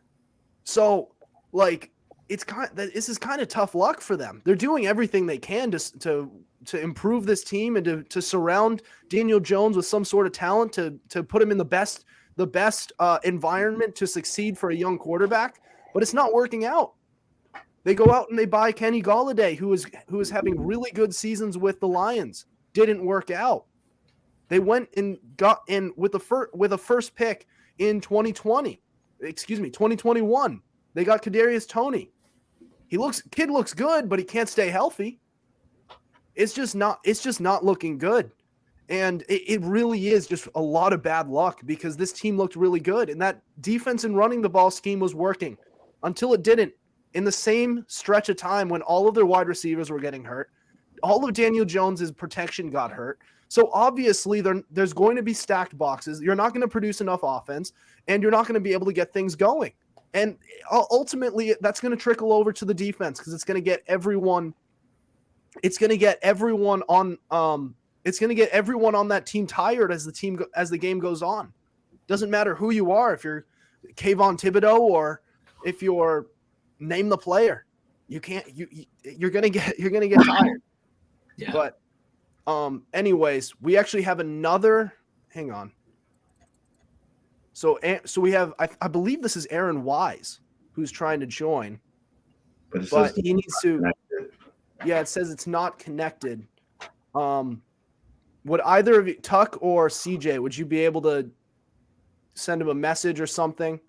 So, like, this is kind of tough luck for them. They're doing everything they can to improve this team and to surround Daniel Jones with some sort of talent to put him in the best environment to succeed for a young quarterback, but it's not working out. They go out and they buy Kenny Golladay, who is having really good seasons with the Lions. Didn't work out. They went and got in with a first pick in 2021. They got Kadarius Toney. Kid looks good, but he can't stay healthy. It's just not looking good. And it really is just a lot of bad luck because this team looked really good. And that defense and running the ball scheme was working until it didn't. In the same stretch of time when all of their wide receivers were getting hurt, all of Daniel Jones's protection got hurt. So obviously there's going to be stacked boxes. You're not going to produce enough offense, and you're not going to be able to get things going. And ultimately, that's going to trickle over to the defense because it's going to get everyone. It's going to get everyone on. It's going to get everyone on that team tired as the game goes on. Doesn't matter who you are, if you're Kayvon Thibodeau or if you're name the player. You're gonna get tired. Yeah. But anyways, we actually have another. Hang on. So we have. I believe this is Aaron Wise who's trying to join, but he needs to. Connected. Yeah, it says it's not connected. Would either of you, Tuck or CJ, would you be able to send him a message or something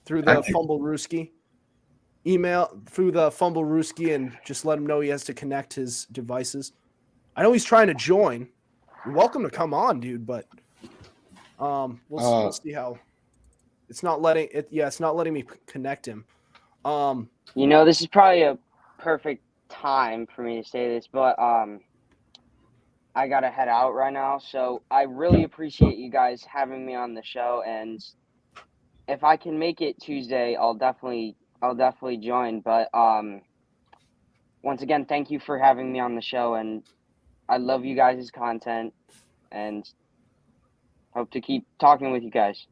through the Fumblerooski? Email through the Fumblerooski and just let him know he has to connect his devices. I know he's trying to join. You're welcome to come on, dude, but we'll see how it's not letting it. Yeah, it's not letting me connect him. This is probably a perfect time for me to say this, but I gotta head out right now. So I really appreciate you guys having me on the show, and if I can make it Tuesday, I'll definitely join. But once again, thank you for having me on the show, and I love you guys' content and hope to keep talking with you guys.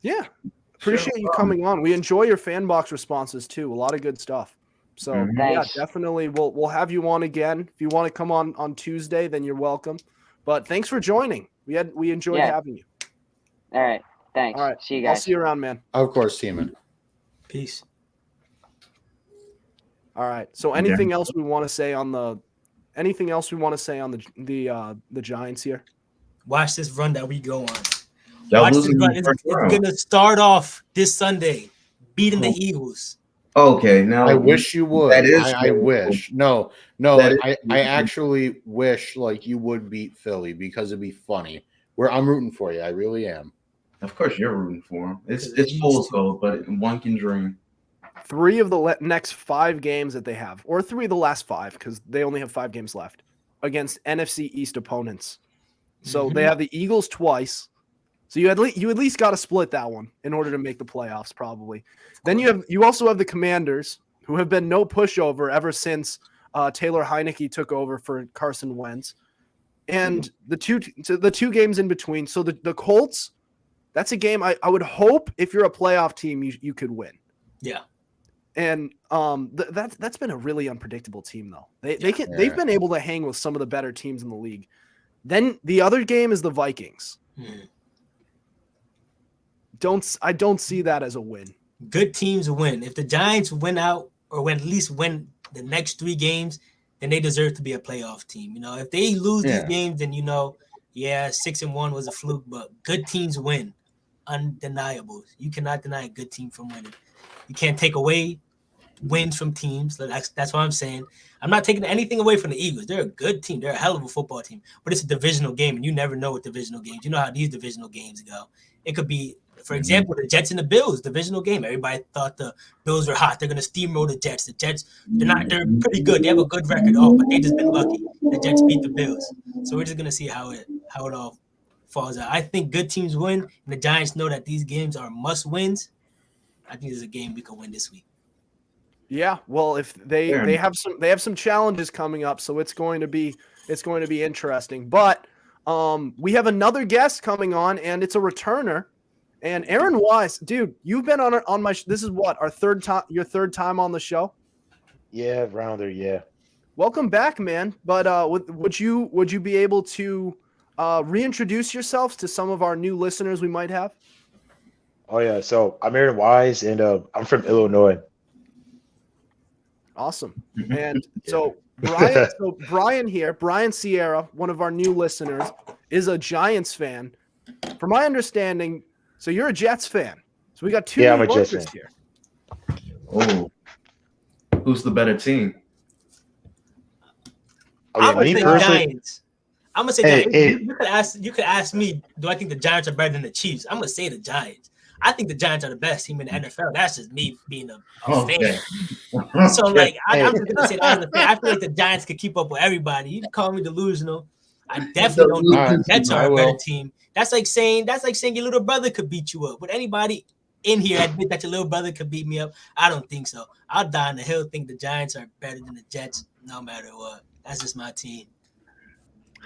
Yeah. Appreciate you coming on. We enjoy your fan box responses too. A lot of good stuff. So yeah, definitely we'll have you on again. If you want to come on Tuesday, then you're welcome. But thanks for joining. We enjoyed having you. All right. Thanks. All right. See you guys. I'll see you around, man. Of course, Seaman. Peace. All right. So anything else we want to say on the anything else we want to say on the Giants here? Watch this run that we go on. Y'all Watch this losing run. in the It's first round. going to start off this Sunday, beating the Eagles. Okay, now I wish you would. That is I cool. wish. No, That is I cool. actually wish like you would beat Philly because it'd be funny. I'm rooting for you. I really am. Of course, you're rooting for him. It's fool's gold, but one can dream. 3 of the next 5 games that they have, or 3 of the last 5, because they only have 5 games left against NFC East opponents. So they have the Eagles twice. So you at least got to split that one in order to make the playoffs, probably. Then you also have the Commanders, who have been no pushover ever since Taylor Heineke took over for Carson Wentz, and the two games in between. So the Colts, that's a game I would hope if you're a playoff team you could win. Yeah. And that's been a really unpredictable team though. They've been able to hang with some of the better teams in the league. Then the other game is the Vikings. I don't see that as a win. Good teams win. If the Giants win out or at least win the next 3 games, then they deserve to be a playoff team. You know, if they lose these games, then 6-1 was a fluke. But good teams win, undeniable. You cannot deny a good team from winning. You can't take away wins from teams. That's what I'm saying. I'm not taking anything away from the Eagles. They're a good team. They're a hell of a football team. But it's a divisional game, and you never know with divisional games. You know how these divisional games go. It could be, for example, the Jets and the Bills, divisional game. Everybody thought the Bills were hot. They're going to steamroll the Jets. The Jets, they're pretty good. They have a good record. But they just been lucky. The Jets beat the Bills. So we're just going to see how it all falls out. I think good teams win, and the Giants know that these games are must-wins. I think there's a game we can win this week. Yeah, well, if they have some challenges coming up, so it's going to be interesting. But we have another guest coming on, and it's a returner. And Aaron Wise, dude, you've been on my. This is what our third time. Your third time on the show. Yeah, rounder. Yeah. Welcome back, man. But would you be able to reintroduce yourselves to some of our new listeners we might have? Oh yeah. So I'm Aaron Wise, and I'm from Illinois. Awesome. And so Brian here, Brian Sierra, one of our new listeners, is a Giants fan. From my understanding, so you're a Jets fan. So we got 2 I'm a Jets fan here. Oh, who's the better team? I'm gonna say Giants. I'm gonna say Giants. You could ask me, do I think the Giants are better than the Chiefs? I'm gonna say the Giants. I think the Giants are the best team in the NFL. That's just me being a fan. So, I'm just gonna say that as a fan. I feel like the Giants could keep up with everybody. You can call me delusional. I definitely don't think the Jets are a better team. That's like saying your little brother could beat you up. Would anybody in here admit that your little brother could beat me up? I don't think so. I'll die on the hill think the Giants are better than the Jets, no matter what. That's just my team.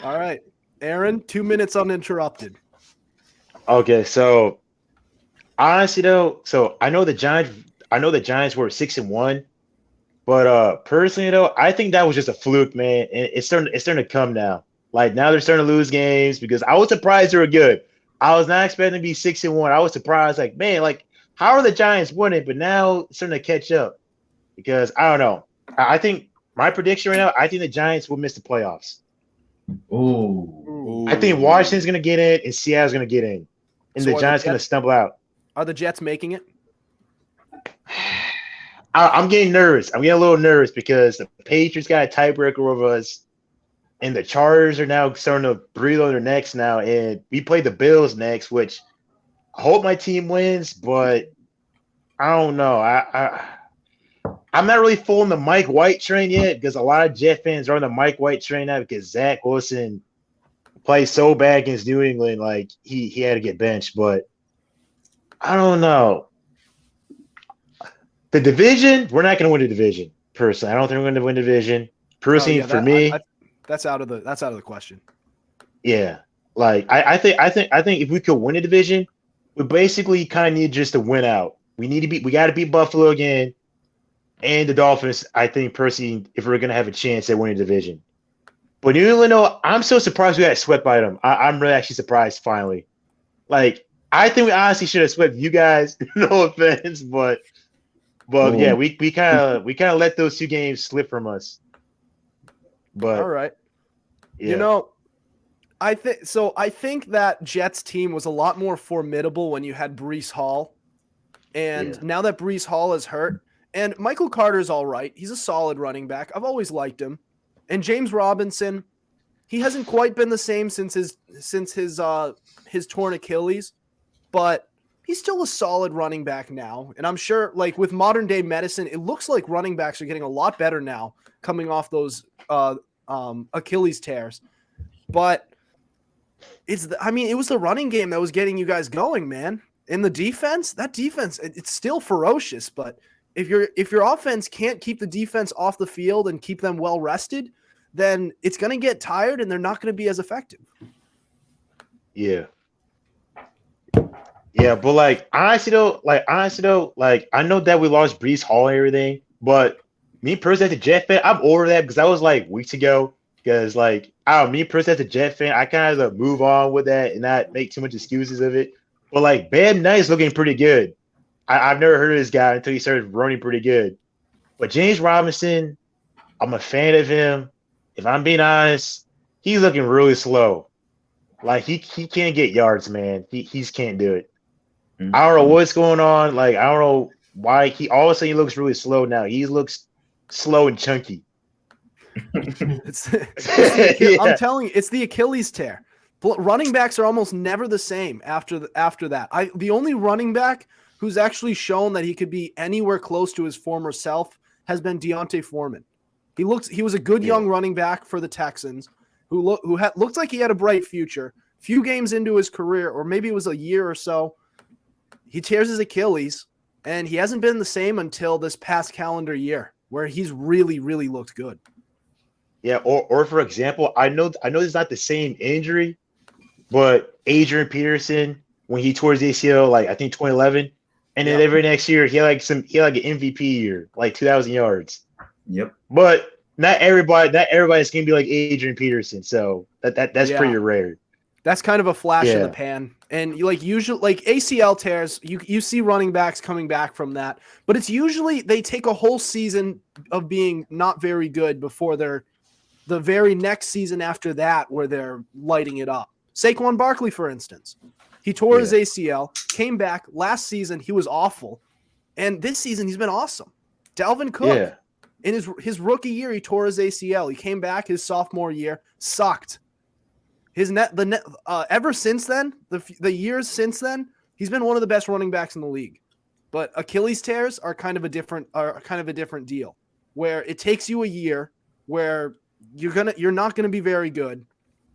All right, Aaron, 2 minutes uninterrupted. Okay, so honestly though, I know the Giants were 6-1, but personally though, I think that was just a fluke, man. And it's starting to come now. Like now they're starting to lose games because I was surprised they were good. I was not expecting to be 6-1. I was surprised, like, man, like how are the Giants winning? But now it's starting to catch up because I don't know. I think my prediction right now, I think the Giants will miss the playoffs. Ooh. I think Washington's gonna get in and Seattle's gonna get in. And So the Giants gonna stumble out. Are the Jets making it? I'm getting nervous. I'm getting a little nervous because the Patriots got a tiebreaker over us, and the Chargers are now starting to breathe on their necks now. And we play the Bills next, which I hope my team wins, but I don't know. I'm not really full on the Mike White train yet because a lot of Jet fans are on the Mike White train now because Zach Wilson played so bad against New England, like he had to get benched. But I don't know. The division, we're not going to win the division. Personally, I don't think we're going to win the division. Personally, for me, that's out of the question. Yeah, like I think if we could win a division, we basically kind of need just to win out. We got to beat Buffalo again, and the Dolphins. I think personally, if we're going to have a chance at winning the division. But New England, I'm so surprised we got swept by them. I'm really actually surprised. Finally, like I think we honestly should have swept you guys. No offense, but yeah, we kind of let those 2 games slip from us. But All right. yeah. You know, I think that Jets team was a lot more formidable when you had Breece Hall. And now that Breece Hall is hurt, and Michael Carter's all right. He's a solid running back. I've always liked him. And James Robinson, he hasn't quite been the same since his torn Achilles, but he's still a solid running back now. And I'm sure, like, with modern day medicine, it looks like running backs are getting a lot better now coming off those Achilles tears. But it was the running game that was getting you guys going, man. And the defense, it's still ferocious. But if your offense can't keep the defense off the field and keep them well rested, then it's going to get tired and they're not going to be as effective. Yeah. Yeah, but like honestly though, I know that we lost Breece Hall and everything, but me personally as a Jet fan, I'm over that because that was like weeks ago. Because like me personally as a Jet fan, I kind of move on with that and not make too much excuses of it. But like Bam Knight's looking pretty good. I've never heard of this guy until he started running pretty good. But James Robinson, I'm a fan of him. If I'm being honest, he's looking really slow. Like he can't get yards, man. He just can't do it. Mm-hmm. I don't know what's going on. Like I don't know why all of a sudden he looks really slow now. He looks slow and chunky. I'm telling you, it's the Achilles tear. Running backs are almost never the same after that. The only running back who's actually shown that he could be anywhere close to his former self has been Deontay Foreman. He was a good young running back for the Texans who looked like he had a bright future. Few games into his career, or maybe it was a year or so, he tears his Achilles, and he hasn't been the same until this past calendar year, where he's really, really looked good. Yeah, or for example, I know it's not the same injury, but Adrian Peterson, when he tore his ACL, like I think 2011, and then every next year he had like an MVP year, like 2,000 yards. Yep. But not everybody's gonna be like Adrian Peterson, so that's pretty rare. That's kind of a flash in the pan. And usually ACL tears, you see running backs coming back from that, but it's usually they take a whole season of being not very good before they're the very next season after that where they're lighting it up. Saquon Barkley, for instance, he tore his ACL, came back last season. He was awful. And this season he's been awesome. Dalvin Cook, in his rookie year, he tore his ACL. He came back his sophomore year, sucked. Ever since then, the years since then, he's been one of the best running backs in the league. But Achilles tears are kind of a different deal, where it takes you a year where you're not gonna be very good.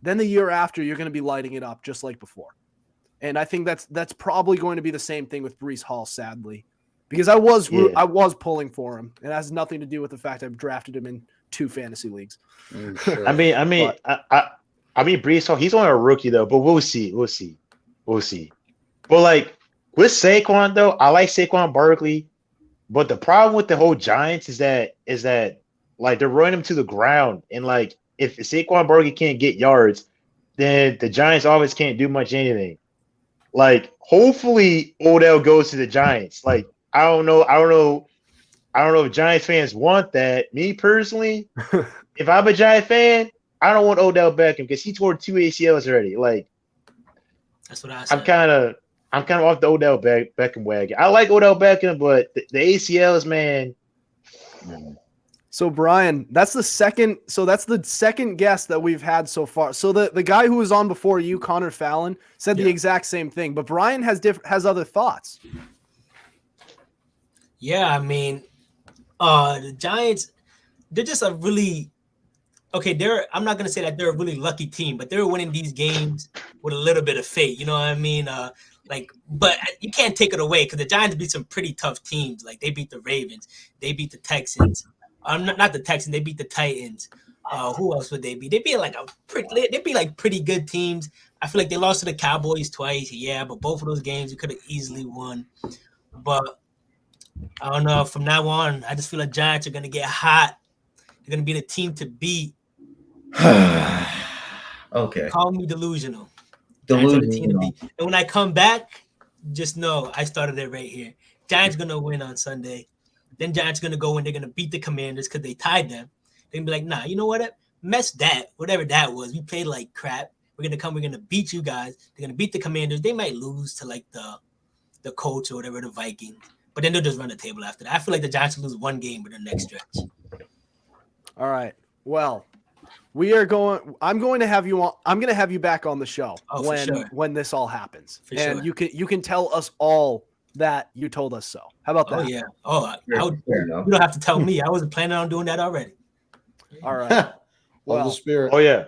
Then the year after, you're gonna be lighting it up just like before. And I think that's probably going to be the same thing with Breece Hall, sadly, because I was pulling for him. It has nothing to do with the fact I've drafted him in 2 fantasy leagues. Sure. I mean, Breece Hall, he's only a rookie though, but we'll see. But like with Saquon though, I like Saquon Barkley, but the problem with the whole Giants is that like they're running him to the ground, and like if Saquon Barkley can't get yards, then the Giants always can't do much anything. Like hopefully Odell goes to the Giants. Like I don't know if Giants fans want that. Me personally, if I'm a Giant fan, I don't want Odell Beckham because he tore 2 ACLs already. Like that's what I said. I'm kind of off the Odell Beckham wagon. I like Odell Beckham, but the ACLs, man. So Brian, that's the second guest that we've had so far. So the guy who was on before you, Connor Fallon, said the exact same thing, but Brian has other thoughts. Yeah, I mean, the Giants, they're just a really I'm not gonna say that they're a really lucky team, but they're winning these games with a little bit of fate. You know what I mean? But you can't take it away because the Giants beat some pretty tough teams. Like they beat the Ravens, they beat the Texans. Not the Texans. They beat the Titans. Who else would they beat? They beat like pretty good teams. I feel like they lost to the Cowboys twice. Yeah, but both of those games you could have easily won. But I don't know. From now on, I just feel like Giants are gonna get hot. They're gonna be the team to beat. Okay. Call me delusional. And when I come back, just know I started it right here. Giants gonna win on Sunday. Then Giants gonna go and they're gonna beat the Commanders because they tied them. They're gonna be like, nah, you know what? mess that, whatever that was. We played like crap. We're gonna beat you guys. They're gonna beat the Commanders. They might lose to like the Colts or whatever, the Vikings. But then they'll just run the table after that. I feel like the Giants will lose one game in the next stretch. All right. Well, I'm going to have you on. I'm going to have you back on the show when this all happens, and you can tell us all that you told us so. How about that? Oh yeah. Oh, you don't have to tell me. I wasn't planning on doing that already. All right. Love the spirit. Oh yeah.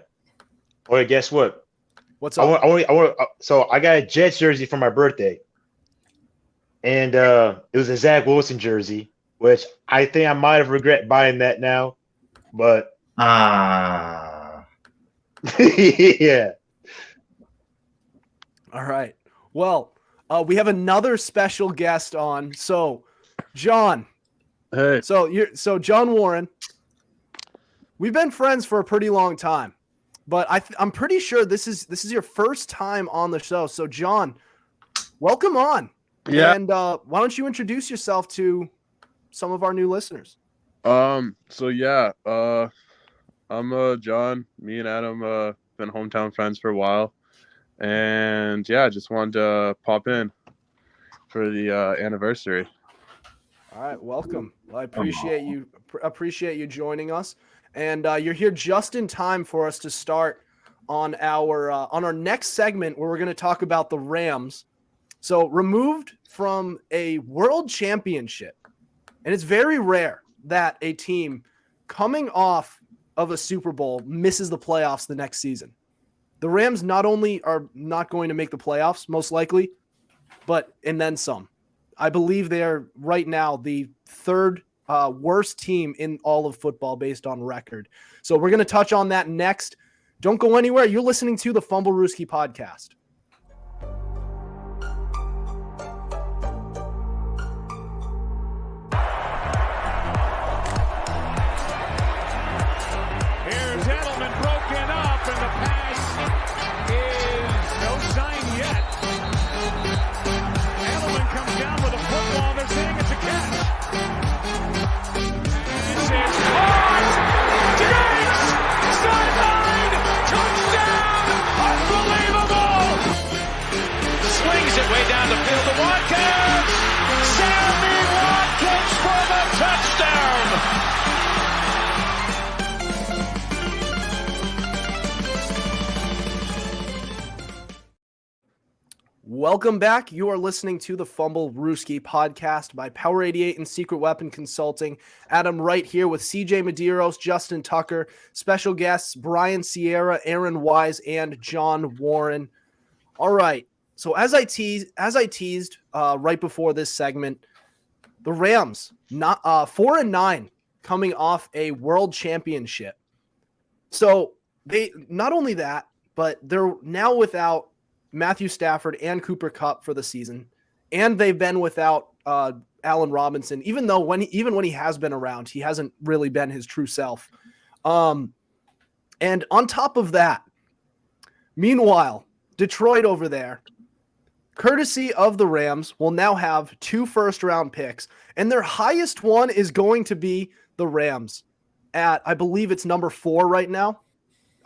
Oh yeah. Guess what? What's up? I want. So I got a Jets jersey for my birthday, and it was a Zach Wilson jersey, which I think I might have regret buying that now, but yeah. All right. Well, we have another special guest on. So, John. Hey. So John Warren. We've been friends for a pretty long time, but I'm pretty sure this is your first time on the show. So, John, welcome on. Yeah. And why don't you introduce yourself to some of our new listeners? So yeah, I'm John. Me and Adam been hometown friends for a while, and yeah, just wanted to pop in for the anniversary. All right, welcome. Well, I appreciate you joining us, and you're here just in time for us to start on our next segment where we're going to talk about the Rams. So removed from a world championship, and it's very rare that a team coming off of a Super Bowl misses the playoffs the next season. The Rams not only are not going to make the playoffs, most likely, and then some. I believe they are right now the third worst team in all of football based on record. So we're going to touch on that next. Don't go anywhere. You're listening to the Fumblerooski podcast. Way down the field to Watkins. Sammy Watkins for the touchdown. Welcome back. You are listening to the Fumblerooski podcast by Power 88 and Secret Weapon Consulting. Adam Wright here with CJ Medeiros, Justin Tucker, special guests Brian Sierra, Aaron Wise, and John Warren. All right. So as I teased right before this segment, the Rams 4-9 coming off a world championship. So they not only that, but they're now without Matthew Stafford and Cooper Kupp for the season, and they've been without Allen Robinson. Even when he has been around, he hasn't really been his true self. And on top of that, meanwhile, Detroit over there, courtesy of the Rams, will now have 2 first-round picks, and their highest one is going to be the Rams at, I believe it's number 4 right now,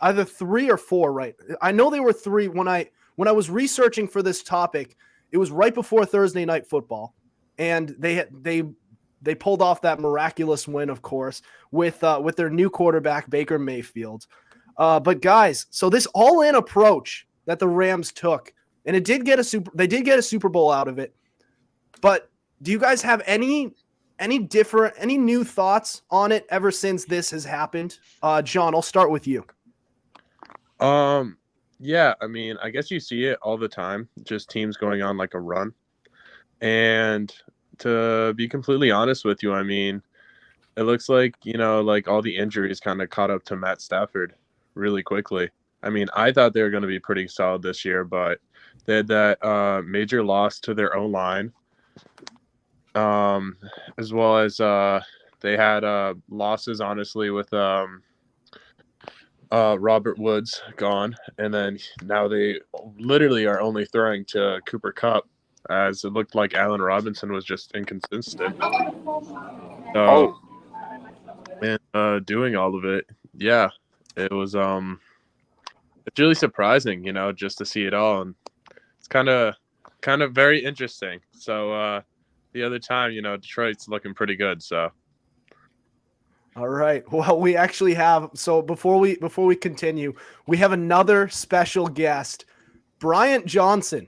either 3 or 4. Right? I know they were 3 when I was researching for this topic. It was right before Thursday Night Football, and they pulled off that miraculous win, of course, with their new quarterback Baker Mayfield. But guys, so this all-in approach that the Rams took. And they did get a Super Bowl out of it. But do you guys have any new thoughts on it ever since this has happened? John, I'll start with you. Yeah, I mean, I guess you see it all the time, just teams going on like a run. And to be completely honest with you, I mean, it looks like, like all the injuries kind of caught up to Matt Stafford really quickly. I mean, I thought they were going to be pretty solid this year, but they had that major loss to their own line, as well as they had losses, honestly, with Robert Woods gone. And then now they literally are only throwing to Cooper Kupp, as it looked like Allen Robinson was just inconsistent. And doing all of it, yeah. it was it's really surprising, just to see it all, and it's kind of very interesting. So the other time, Detroit's looking pretty good. So. All right. Well, we actually have, so before we continue, we have another special guest, Bryant Johnson.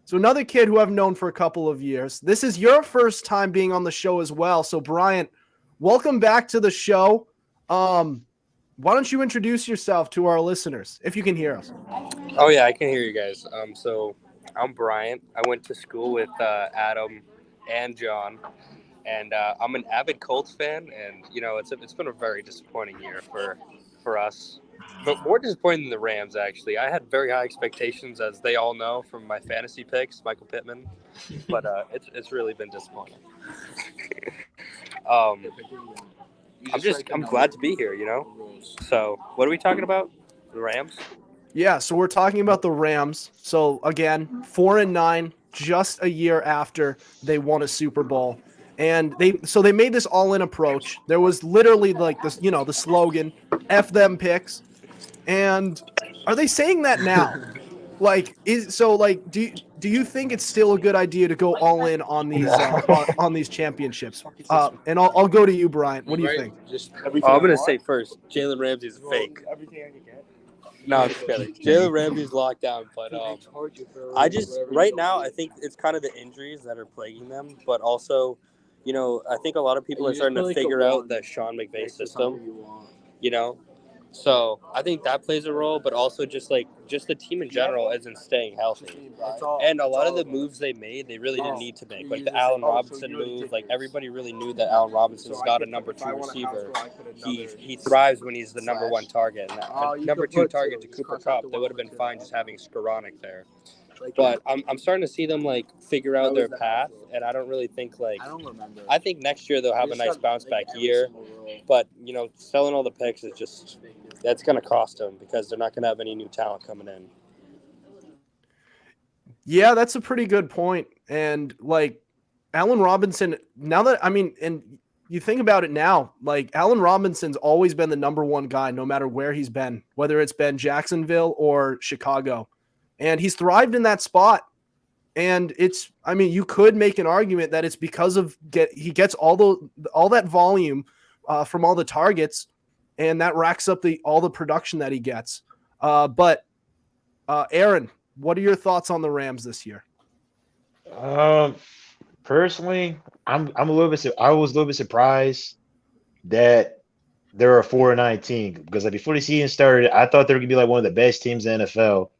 So another kid who I've known for a couple of years. This is your first time being on the show as well. So Bryant, welcome back to the show. Why don't you introduce yourself to our listeners, if you can hear us? Oh yeah, I can hear you guys. So I'm Bryant. I went to school with Adam and John. And I'm an avid Colts fan, and it's been a very disappointing year for us, but more disappointing than the Rams. Actually, I had very high expectations, as they all know from my fantasy picks, Michael Pittman, but it's really been disappointing. I'm glad to be here. So what are we talking about? The Rams? Yeah, so we're talking about the Rams. So again, 4-9, just a year after they won a Super Bowl. And they made this all-in approach. There was literally like this, the slogan, "F them picks." And are they saying that now? Do you think it's still a good idea to go all in on these on these championships? And I'll go to you, Brian. What do you think? I'm gonna say first, Jalen Ramsey's fake. No, I'm just kidding. Jalen Ramsey's locked down, but right now I think it's kind of the injuries that are plaguing them, but also. I think a lot of people are starting to figure out that Sean McVay system, So I think that plays a role, but also just the team in general isn't staying healthy. And a lot of the moves they made, they really didn't need to make. Like the Allen Robinson move, everybody really knew that Allen Robinson's got a number 2 receiver. He thrives when he's the number 1 target. And number 2 target to Cooper Kupp, they would have been fine just having Skoranek there. But I'm starting to see them figure out their path, and I don't really think I think next year they'll have a nice bounce back year. But selling all the picks is that's going to cost them because they're not going to have any new talent coming in. Yeah, that's a pretty good point. And Allen Robinson, and you think about it now, Allen Robinson's always been the number 1 guy, no matter where he's been, whether it's been Jacksonville or Chicago. And he's thrived in that spot. And you could make an argument that it's because of he gets all that volume from all the targets, and that racks up all the production that he gets. But Aaron, what are your thoughts on the Rams this year? Personally, I was a little bit surprised that they're a 4-9 team because before the season started, I thought they were gonna be one of the best teams in the NFL.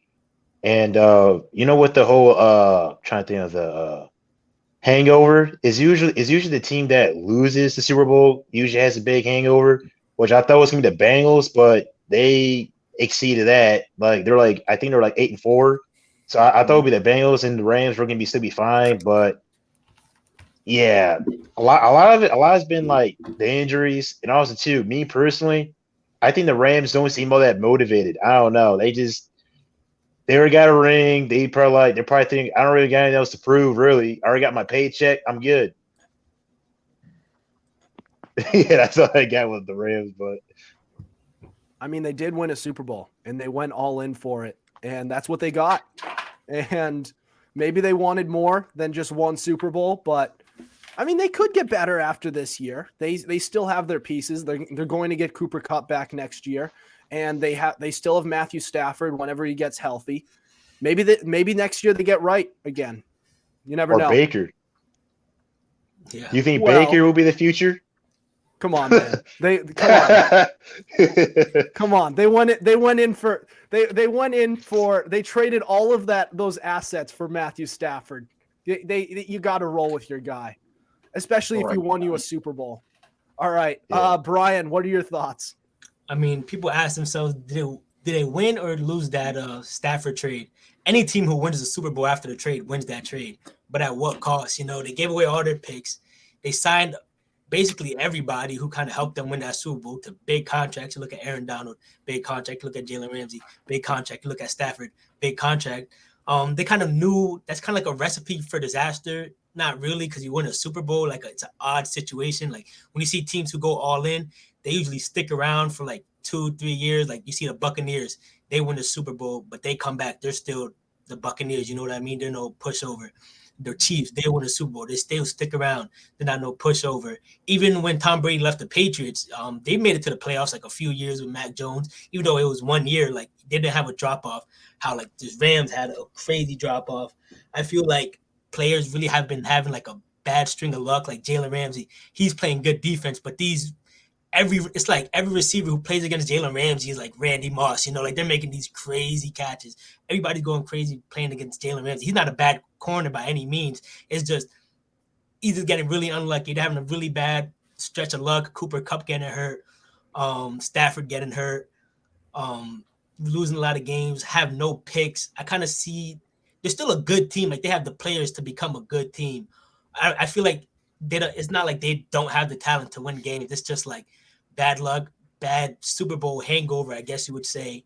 And with the whole trying to think of the hangover is usually the team that loses the Super Bowl usually has a big hangover, which I thought was gonna be the Bengals, but they exceeded that. I think they're 8-4. So I thought it would be the Bengals and the Rams were gonna still be fine, but yeah, a lot of it has been the injuries, and also too, me personally, I think the Rams don't seem all that motivated. I don't know. They already got a ring. They're probably thinking, I don't really got anything else to prove, really. I already got my paycheck. I'm good. Yeah, that's all I got with the Rams. But they did win a Super Bowl, and they went all in for it, and that's what they got. And maybe they wanted more than just one Super Bowl, but they could get better after this year. They still have their pieces. They're going to get Cooper Kupp back next year. And they still have Matthew Stafford whenever he gets healthy. Maybe next year they get Wright again. You never know. Or Baker. Yeah. You think Baker will be the future? Come on, man. Come on. They traded all of those assets for Matthew Stafford. You got to roll with your guy, especially if you won you a Super Bowl. All right, Brian, what are your thoughts? People ask themselves, did they win or lose that Stafford trade? Any team who wins the Super Bowl after the trade wins that trade, but at what cost? They gave away all their picks. They signed basically everybody who kind of helped them win that Super Bowl to big contracts. You look at Aaron Donald, big contract. You look at Jalen Ramsey, big contract. You look at Stafford, big contract. They kind of knew that's kind of like a recipe for disaster. Not really, because you win a Super Bowl, it's an odd situation. When you see teams who go all in, they usually stick around for 2-3 years, like you see the Buccaneers, they win the Super Bowl, but they come back. They're still the Buccaneers. You know what I mean? They're no pushover. The Chiefs, they win the Super Bowl. They still stick around. They're not no pushover. Even when Tom Brady left the Patriots, they made it to the playoffs like a few years with Mac Jones. Even though it was 1 year, like they didn't have a drop off. How like the Rams had a crazy drop off. I feel like players really have been having like a bad string of luck. Like Jalen Ramsey, he's playing good defense, but it's like every receiver who plays against Jalen Ramsey is like Randy Moss. You know, like they're making these crazy catches. Everybody's going crazy playing against Jalen Ramsey. He's not a bad corner by any means. It's just he's just getting really unlucky. They're having a really bad stretch of luck. Cooper Kupp getting hurt. Stafford getting hurt. Losing a lot of games. Have no picks. I kind of see they're still a good team. Like they have the players to become a good team. I feel like it's not like they don't have the talent to win games. It's just like bad luck, bad Super Bowl hangover, I guess you would say.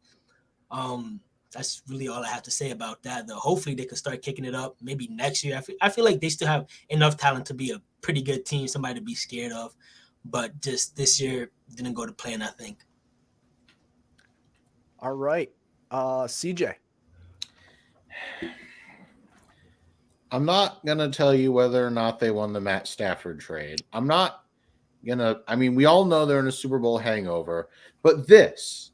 That's really all I have to say about that. Though hopefully they can start kicking it up maybe next year. I feel like they still have enough talent to be a pretty good team, somebody to be scared of. But just this year didn't go to plan, I think. All right. CJ. I'm not going to tell you whether or not they won the Matt Stafford trade. I'm not going to, I mean, we all know they're in a Super Bowl hangover, but this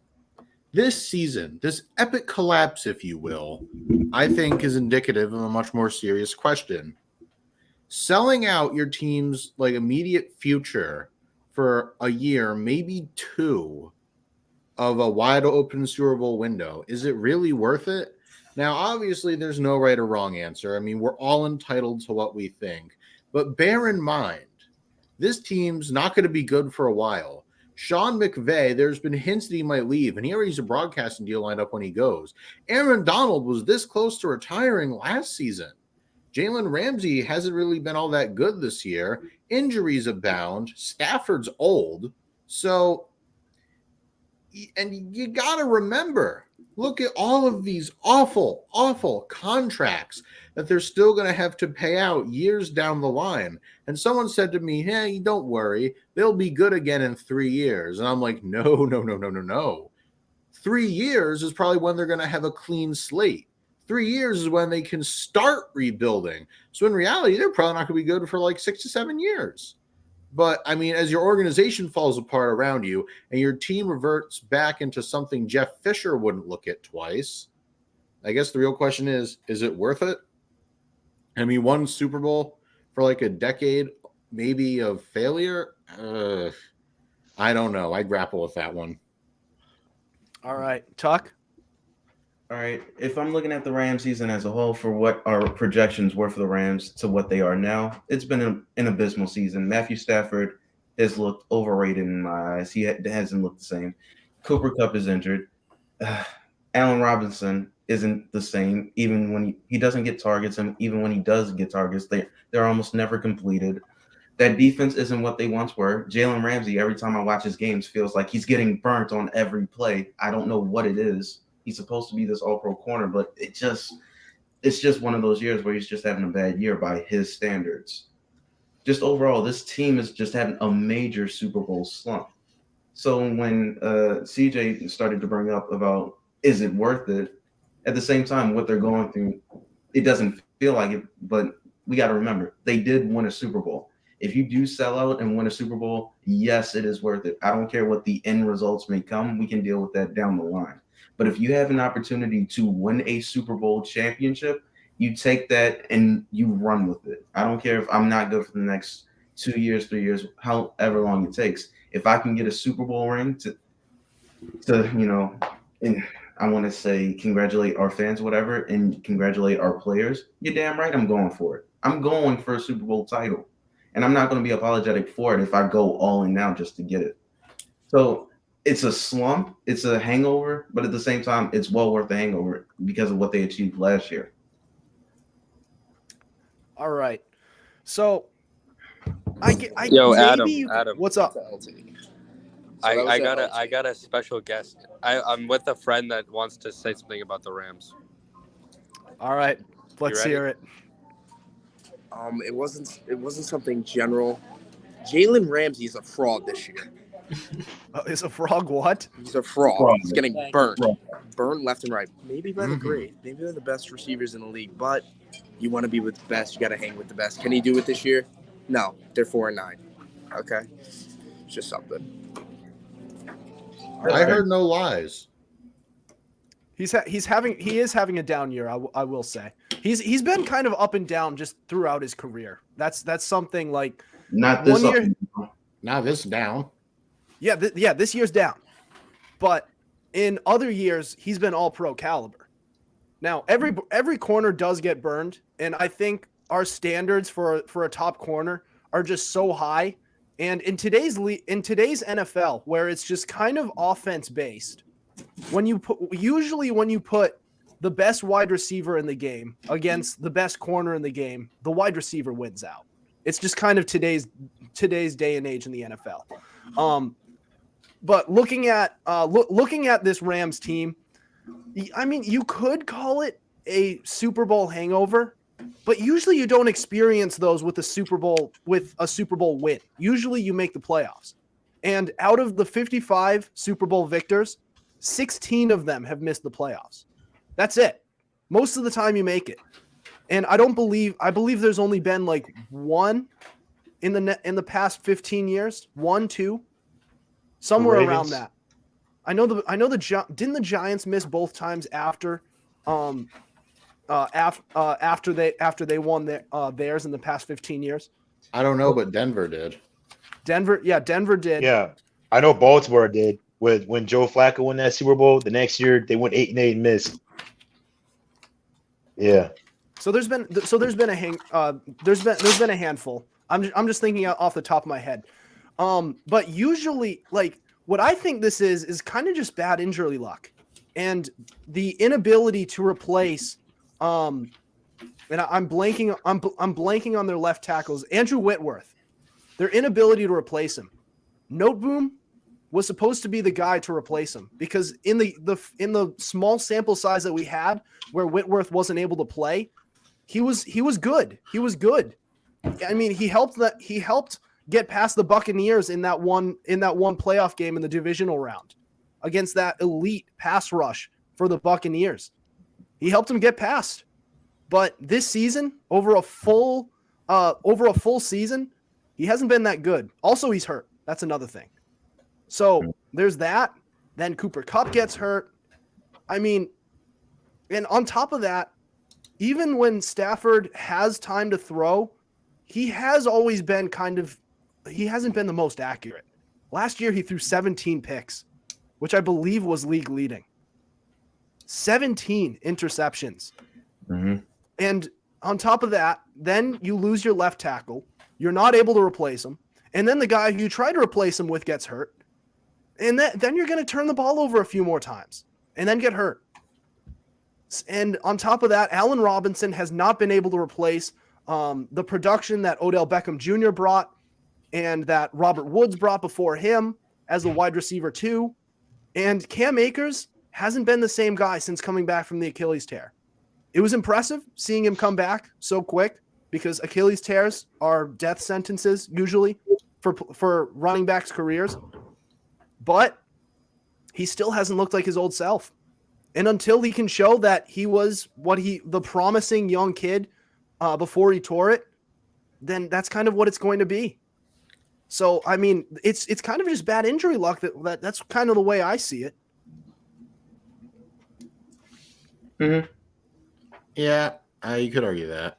season, this epic collapse, if you will, I think is indicative of a much more serious question. Selling out your team's like immediate future for a year, maybe two, of a wide open Super Bowl window, is it really worth it? Now, obviously, there's no right or wrong answer. I mean, we're all entitled to what we think. But bear in mind, this team's not going to be good for a while. Sean McVay, there's been hints that he might leave, and he already has a broadcasting deal lined up when he goes. Aaron Donald was this close to retiring last season. Jalen Ramsey hasn't really been all that good this year. Injuries abound. Stafford's old. So, and you got to remember, look at all of these awful, awful contracts that they're still going to have to pay out years down the line. And someone said to me, hey, don't worry, they'll be good again in 3 years. And I'm like, no. 3 years is probably when they're going to have a clean slate. 3 years is when they can start rebuilding. So in reality, they're probably not going to be good for like 6 to 7 years. But, I mean, as your organization falls apart around you and your team reverts back into something Jeff Fisher wouldn't look at twice, I guess the real question is it worth it? I mean, one Super Bowl for like a decade, maybe, of failure? I don't know. I grapple with that one. All right. Tuck? All right. If I'm looking at the Rams season as a whole for what our projections were for the Rams to what they are now, it's been an abysmal season. Matthew Stafford has looked overrated in my eyes. He hasn't looked the same. Cooper Kupp is injured. Allen Robinson isn't the same. Even when he doesn't get targets, and even when he does get targets, they're almost never completed. That defense isn't what they once were. Jalen Ramsey, every time I watch his games, feels like he's getting burnt on every play. I don't know what it is. He's supposed to be this all-pro corner, but it's just one of those years where he's just having a bad year by his standards. Just overall, this team is just having a major Super Bowl slump. So when CJ started to bring up about is it worth it, at the same time, what they're going through, it doesn't feel like it, but we got to remember, they did win a Super Bowl. If you do sell out and win a Super Bowl, yes, it is worth it. I don't care what the end results may come. We can deal with that down the line. But if you have an opportunity to win a Super Bowl championship, you take that and you run with it. I don't care if I'm not good for the next 2 years, 3 years, however long it takes. If I can get a Super Bowl ring to and I want to say congratulate our fans, whatever, and congratulate our players, you're damn right I'm going for it. I'm going for a Super Bowl title. And I'm not going to be apologetic for it if I go all in now just to get it. So it's a slump, it's a hangover, but at the same time, it's well worth the hangover because of what they achieved last year. All right. So Adam, what's up? I got a special guest. I'm with a friend that wants to say something about the Rams. All right, let's hear it. It wasn't something general. Jalen Ramsey is a fraud this year. Is a frog what? He's a fraud. Fraud. He's getting burnt. Fraud. Burnt left and right. Maybe by the great. Maybe they're the best receivers in the league, but you want to be with the best. You got to hang with the best. Can he do it this year? No. They're 4-9. Okay? It's just something. I heard no lies. He is having a down year. I will say he's been kind of up and down just throughout his career. That's something like Not this one year. Now this down. Yeah, this year's down, but in other years he's been all pro caliber. Now every corner does get burned, and I think our standards for a top corner are just so high. And in today's NFL, where it's just kind of offense based, when you put the best wide receiver in the game against the best corner in the game, the wide receiver wins out. It's just kind of today's day and age in the NFL. But looking at this Rams team, I mean, you could call it a Super Bowl hangover, but usually you don't experience those with a Super Bowl win. Usually you make the playoffs. And out of the 55 Super Bowl victors, 16 of them have missed the playoffs. That's it. Most of the time you make it. And I believe there's only been like one in the past 15 years, 1, 2, somewhere around that. Didn't the Giants miss both times after they won theirs in the past 15 years? I don't know, but Denver did. Denver did. Yeah, I know Baltimore did. When Joe Flacco won that Super Bowl, the next year they went 8-8 and missed. Yeah. So there's been a handful. I'm just thinking off the top of my head. But usually, like, what I think this is kind of just bad injury luck, and the inability to replace. And I'm blanking on their left tackles. Andrew Whitworth, their inability to replace him. Noteboom was supposed to be the guy to replace him, because in the small sample size that we had where Whitworth wasn't able to play, he was good. He was good. I mean, he helped get past the Buccaneers in that one playoff game in the divisional round against that elite pass rush for the Buccaneers. He helped him get past. But this season, over a full season, he hasn't been that good. Also, he's hurt. That's another thing. So there's that. Then Cooper Kupp gets hurt. I mean, and on top of that, even when Stafford has time to throw, he has always been he hasn't been the most accurate. Last year, he threw 17 picks, which I believe was league leading. 17 interceptions. Mm-hmm. And on top of that, then you lose your left tackle. You're not able to replace him. And then the guy who you try to replace him with gets hurt. And then you're going to turn the ball over a few more times and then get hurt. And on top of that, Allen Robinson has not been able to replace the production that Odell Beckham Jr. brought and that Robert Woods brought before him as the wide receiver too. And Cam Akers hasn't been the same guy since coming back from the Achilles tear. It was impressive seeing him come back so quick, because Achilles tears are death sentences usually for running backs' careers. But he still hasn't looked like his old self. And until he can show that he was the promising young kid before he tore it, then that's kind of what it's going to be. So, I mean, it's kind of just bad injury luck. That's kind of the way I see it. Mm-hmm. Yeah, you could argue that.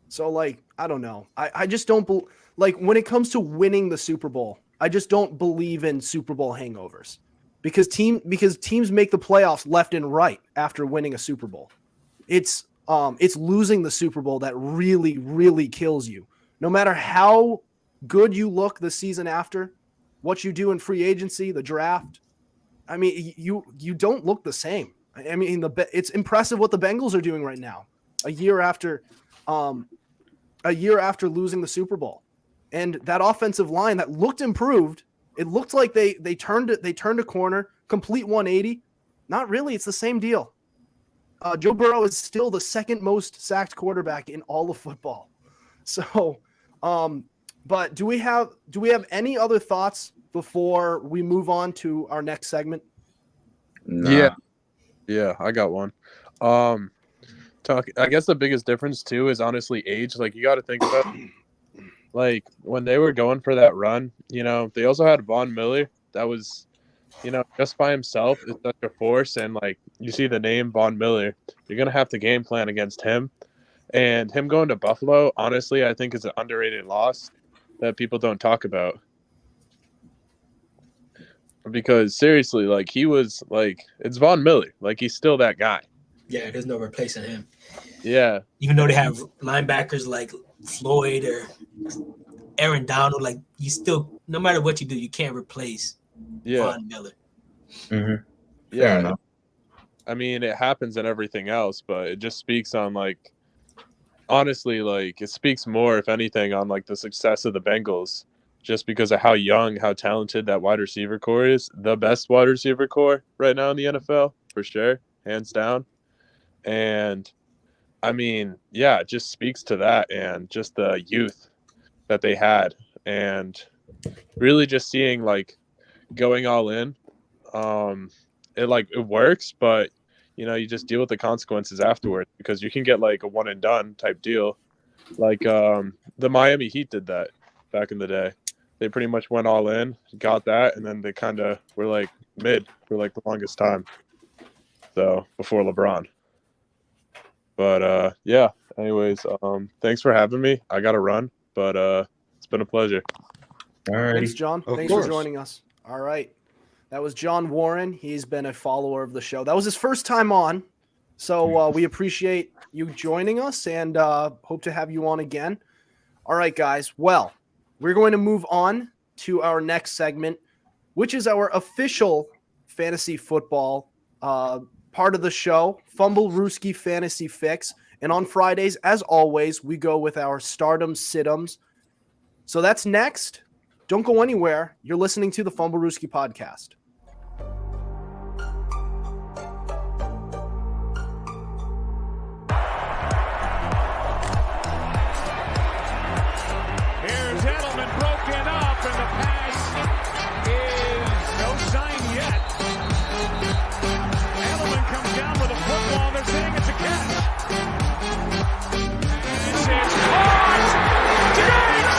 So, like, I don't know. I just don't when it comes to winning the Super Bowl, I just don't believe in Super Bowl hangovers, because teams make the playoffs left and right after winning a Super Bowl. It's losing the Super Bowl that really, really kills you. No matter how good you look the season after, what you do in free agency, the draft, I mean, you don't look the same. I mean, it's impressive what the Bengals are doing right now, a year after losing the Super Bowl, and that offensive line that looked improved. It looked like they turned a corner, complete 180. Not really. It's the same deal. Joe Burrow is still the second most sacked quarterback in all of football. So, but do we have any other thoughts before we move on to our next segment? Nah. Yeah, I got one. I guess the biggest difference too is honestly age. Like you got to think about, like when they were going for that run. They also had Von Miller. That was, just by himself is such a force. And like you see the name Von Miller, you're gonna have to game plan against him. And him going to Buffalo, honestly, I think is an underrated loss that people don't talk about. Because seriously, like he was like it's Von Miller. Like he's still that guy. Yeah, there's no replacing him. Yeah. Even though they have linebackers like Floyd or Aaron Donald, like you still, no matter what you do, you can't replace Von Miller. Mm-hmm. Yeah. Fair enough. I mean, it happens in everything else, but it just speaks on like, honestly, like it speaks more, if anything, on like the success of the Bengals, just because of how young, how talented that wide receiver core is. The best wide receiver core right now in the NFL, for sure, hands down. And I mean, yeah, it just speaks to that and just the youth that they had, and really just seeing like going all in. It works, but you just deal with the consequences afterwards, because you can get like a one and done type deal. Like the Miami Heat did that back in the day. They pretty much went all in, got that, and then they kind of were like mid for like the longest time. So before LeBron. But yeah, anyways, thanks for having me. I got to run, but it's been a pleasure. All right. Thanks, John. Thanks for joining us. All right. That was John Warren. He's been a follower of the show. That was his first time on. So we appreciate you joining us and hope to have you on again. All right, guys. Well, we're going to move on to our next segment, which is our official fantasy football part of the show, Fumblerooski Fantasy Fix. And on Fridays, as always, we go with our Stardom Sit-Ems. So that's next. Don't go anywhere. You're listening to the Fumblerooski podcast. Here's Edelman broken up, and the pass is no sign yet. Edelman comes down with a football. They're saying it's a catch. This is caught. Diggs!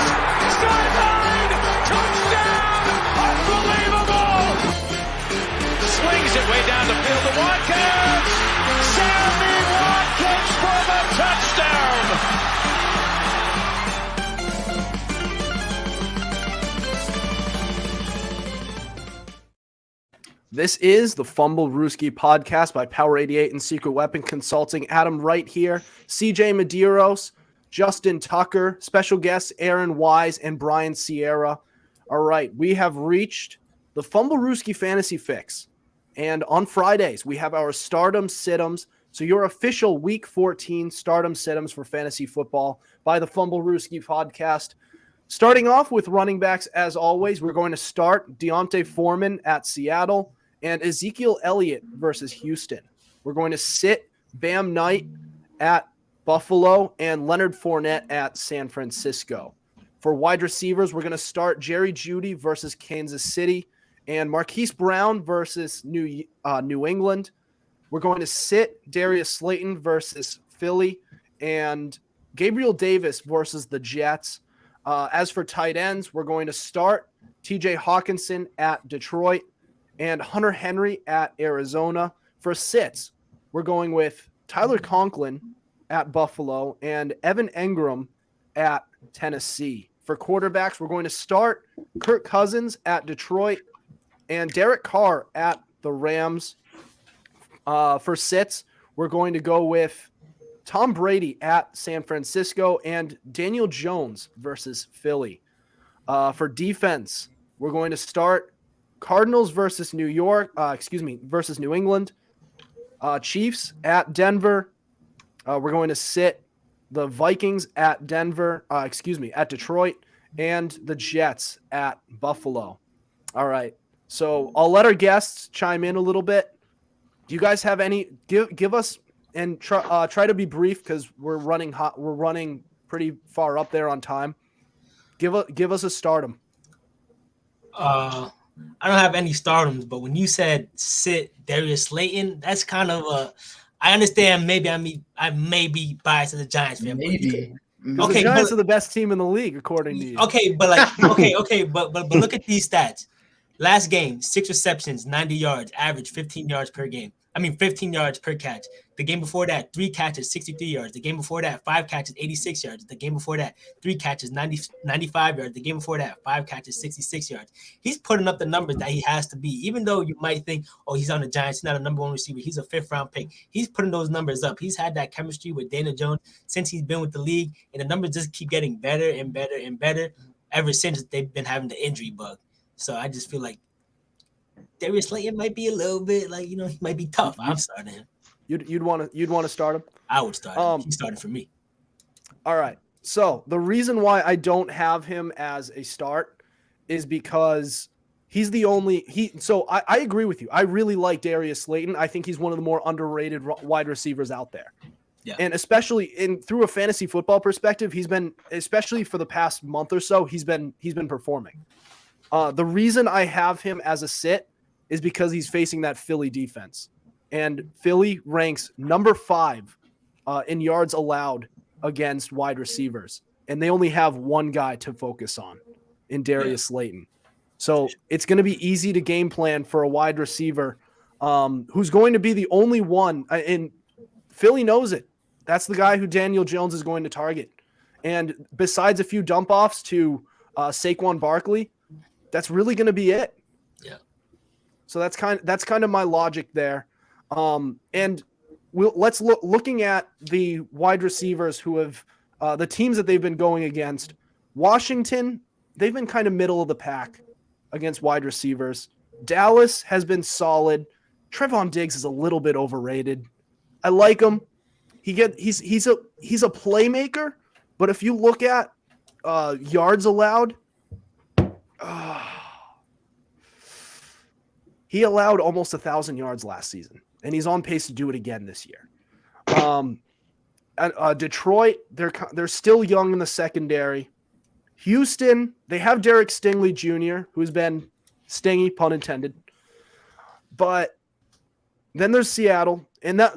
Sideline! Touchdown! Unbelievable! Swings it way down the field to Watkins. Sammy Watkins for the touchdown. This is the Fumblerooski podcast by Power 88 and Secret Weapon Consulting. Adam Wright here, CJ Medeiros, Justin Tucker, special guests Aaron Wise and Brian Sierra. All right, we have reached the Fumblerooski Fantasy Fix. And on Fridays, we have our Stardom Sit-Ems. So your official Week 14 Stardom Sit-Ems for fantasy football by the Fumblerooski podcast. Starting off with running backs, as always, we're going to start Deontay Foreman at Seattle and Ezekiel Elliott versus Houston. We're going to sit Bam Knight at Buffalo and Leonard Fournette at San Francisco. For wide receivers, we're going to start Jerry Jeudy versus Kansas City and Marquise Brown versus New England. We're going to sit Darius Slayton versus Philly and Gabriel Davis versus the Jets. As for tight ends, we're going to start TJ Hawkinson at Detroit and Hunter Henry at Arizona. For sits, we're going with Tyler Conklin at Buffalo and Evan Engram at Tennessee. For quarterbacks, we're going to start Kirk Cousins at Detroit and Derek Carr at the Rams. For sits, we're going to go with Tom Brady at San Francisco and Daniel Jones versus Philly. For defense, we're going to start Cardinals versus New England. Chiefs at Denver. We're going to sit the Vikings at at Detroit and the Jets at Buffalo. All right. So I'll let our guests chime in a little bit. Do you guys have any? Give us and try to be brief because we're running hot. We're running pretty far up there on time. Give us a stardom. I don't have any stardoms, but when you said sit Darius Slayton, that's kind of a. I understand. Maybe I may be biased as a Giants fan. Maybe. Because Okay, the Giants but- are the best team in the league, according to you. Okay, but like okay, but look at these stats. Last game, 6 receptions, 90 yards, average 15 yards per game. 15 yards per catch. The game before that, 3 catches, 63 yards. The game before that, 5 catches, 86 yards. The game before that, 3 catches, 95 yards. The game before that, 5 catches, 66 yards. He's putting up the numbers that he has to be. Even though you might think, oh, he's on the Giants, he's not a number 1 receiver. He's a 5th-round pick. He's putting those numbers up. He's had that chemistry with Daniel Jones since he's been with the league, and the numbers just keep getting better and better and better ever since they've been having the injury bug. So I just feel like Darius Slayton might be a little bit like, he might be tough. I'm starting him. You'd want to start him? I would start him. He's starting for me. All right. So the reason why I don't have him as a start is because he's the only So I agree with you. I really like Darius Slayton. I think he's one of the more underrated wide receivers out there. Yeah. And especially through a fantasy football perspective, he's been, especially for the past month or so, he's been performing. The reason I have him as a sit is because he's facing that Philly defense. And Philly ranks number 5 in yards allowed against wide receivers. And they only have one guy to focus on in Darius Slayton. So it's going to be easy to game plan for a wide receiver who's going to be the only one. And Philly knows it. That's the guy who Daniel Jones is going to target. And besides a few dump offs to Saquon Barkley, that's really going to be it. Yeah. So that's kind of my logic there. And let's looking at the wide receivers who have the teams that they've been going against. Washington, they've been kind of middle of the pack against wide receivers. Dallas has been solid. Trevon Diggs is a little bit overrated. I like him. He's a playmaker, but if you look at yards allowed, he allowed almost 1,000 yards last season, and he's on pace to do it again this year. Detroit, they're still young in the secondary. Houston, they have Derek Stingley Jr., who's been stingy, pun intended. But then there's Seattle, and that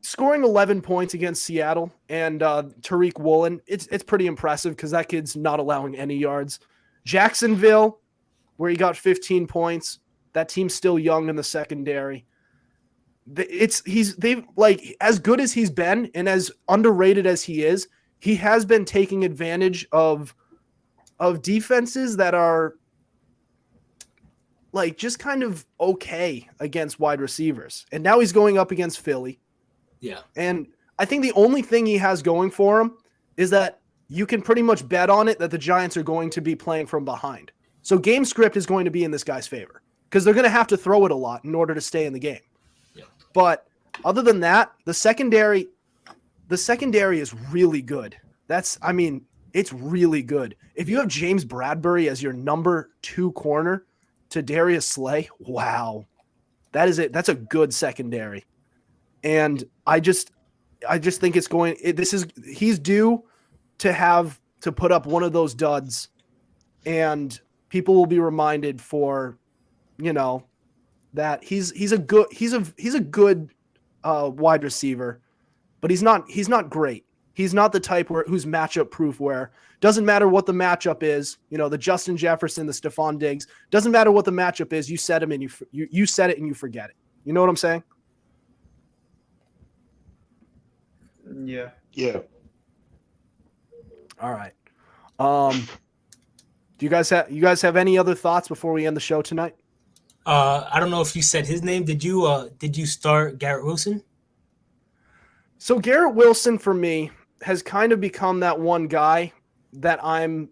scoring 11 points against Seattle and Tariq Woolen, it's pretty impressive because that kid's not allowing any yards. Jacksonville, where he got 15 points. That team's still young in the secondary. They've like, as good as he's been and as underrated as he is, he has been taking advantage of defenses that are like just kind of okay against wide receivers. And now he's going up against Philly. Yeah. And I think the only thing he has going for him is that you can pretty much bet on it that the Giants are going to be playing from behind. So game script is going to be in this guy's favor because they're going to have to throw it a lot in order to stay in the game. Yeah. But other than that, the secondary is really good. It's really good. If you have James Bradbury as your number 2 corner to Darius Slay, wow. That's a good secondary. And I just think he's due to put up one of those duds, and people will be reminded for, that he's a good wide receiver, but he's not great. He's not the type who's matchup proof, where doesn't matter what the matchup is, the Justin Jefferson, the Stephon Diggs, doesn't matter what the matchup is. You set him and you set it and you forget it. You know what I'm saying? Yeah. Yeah. All right. Do you guys have any other thoughts before we end the show tonight? I don't know if you said his name. Did you start Garrett Wilson? So Garrett Wilson for me has kind of become that one guy that I'm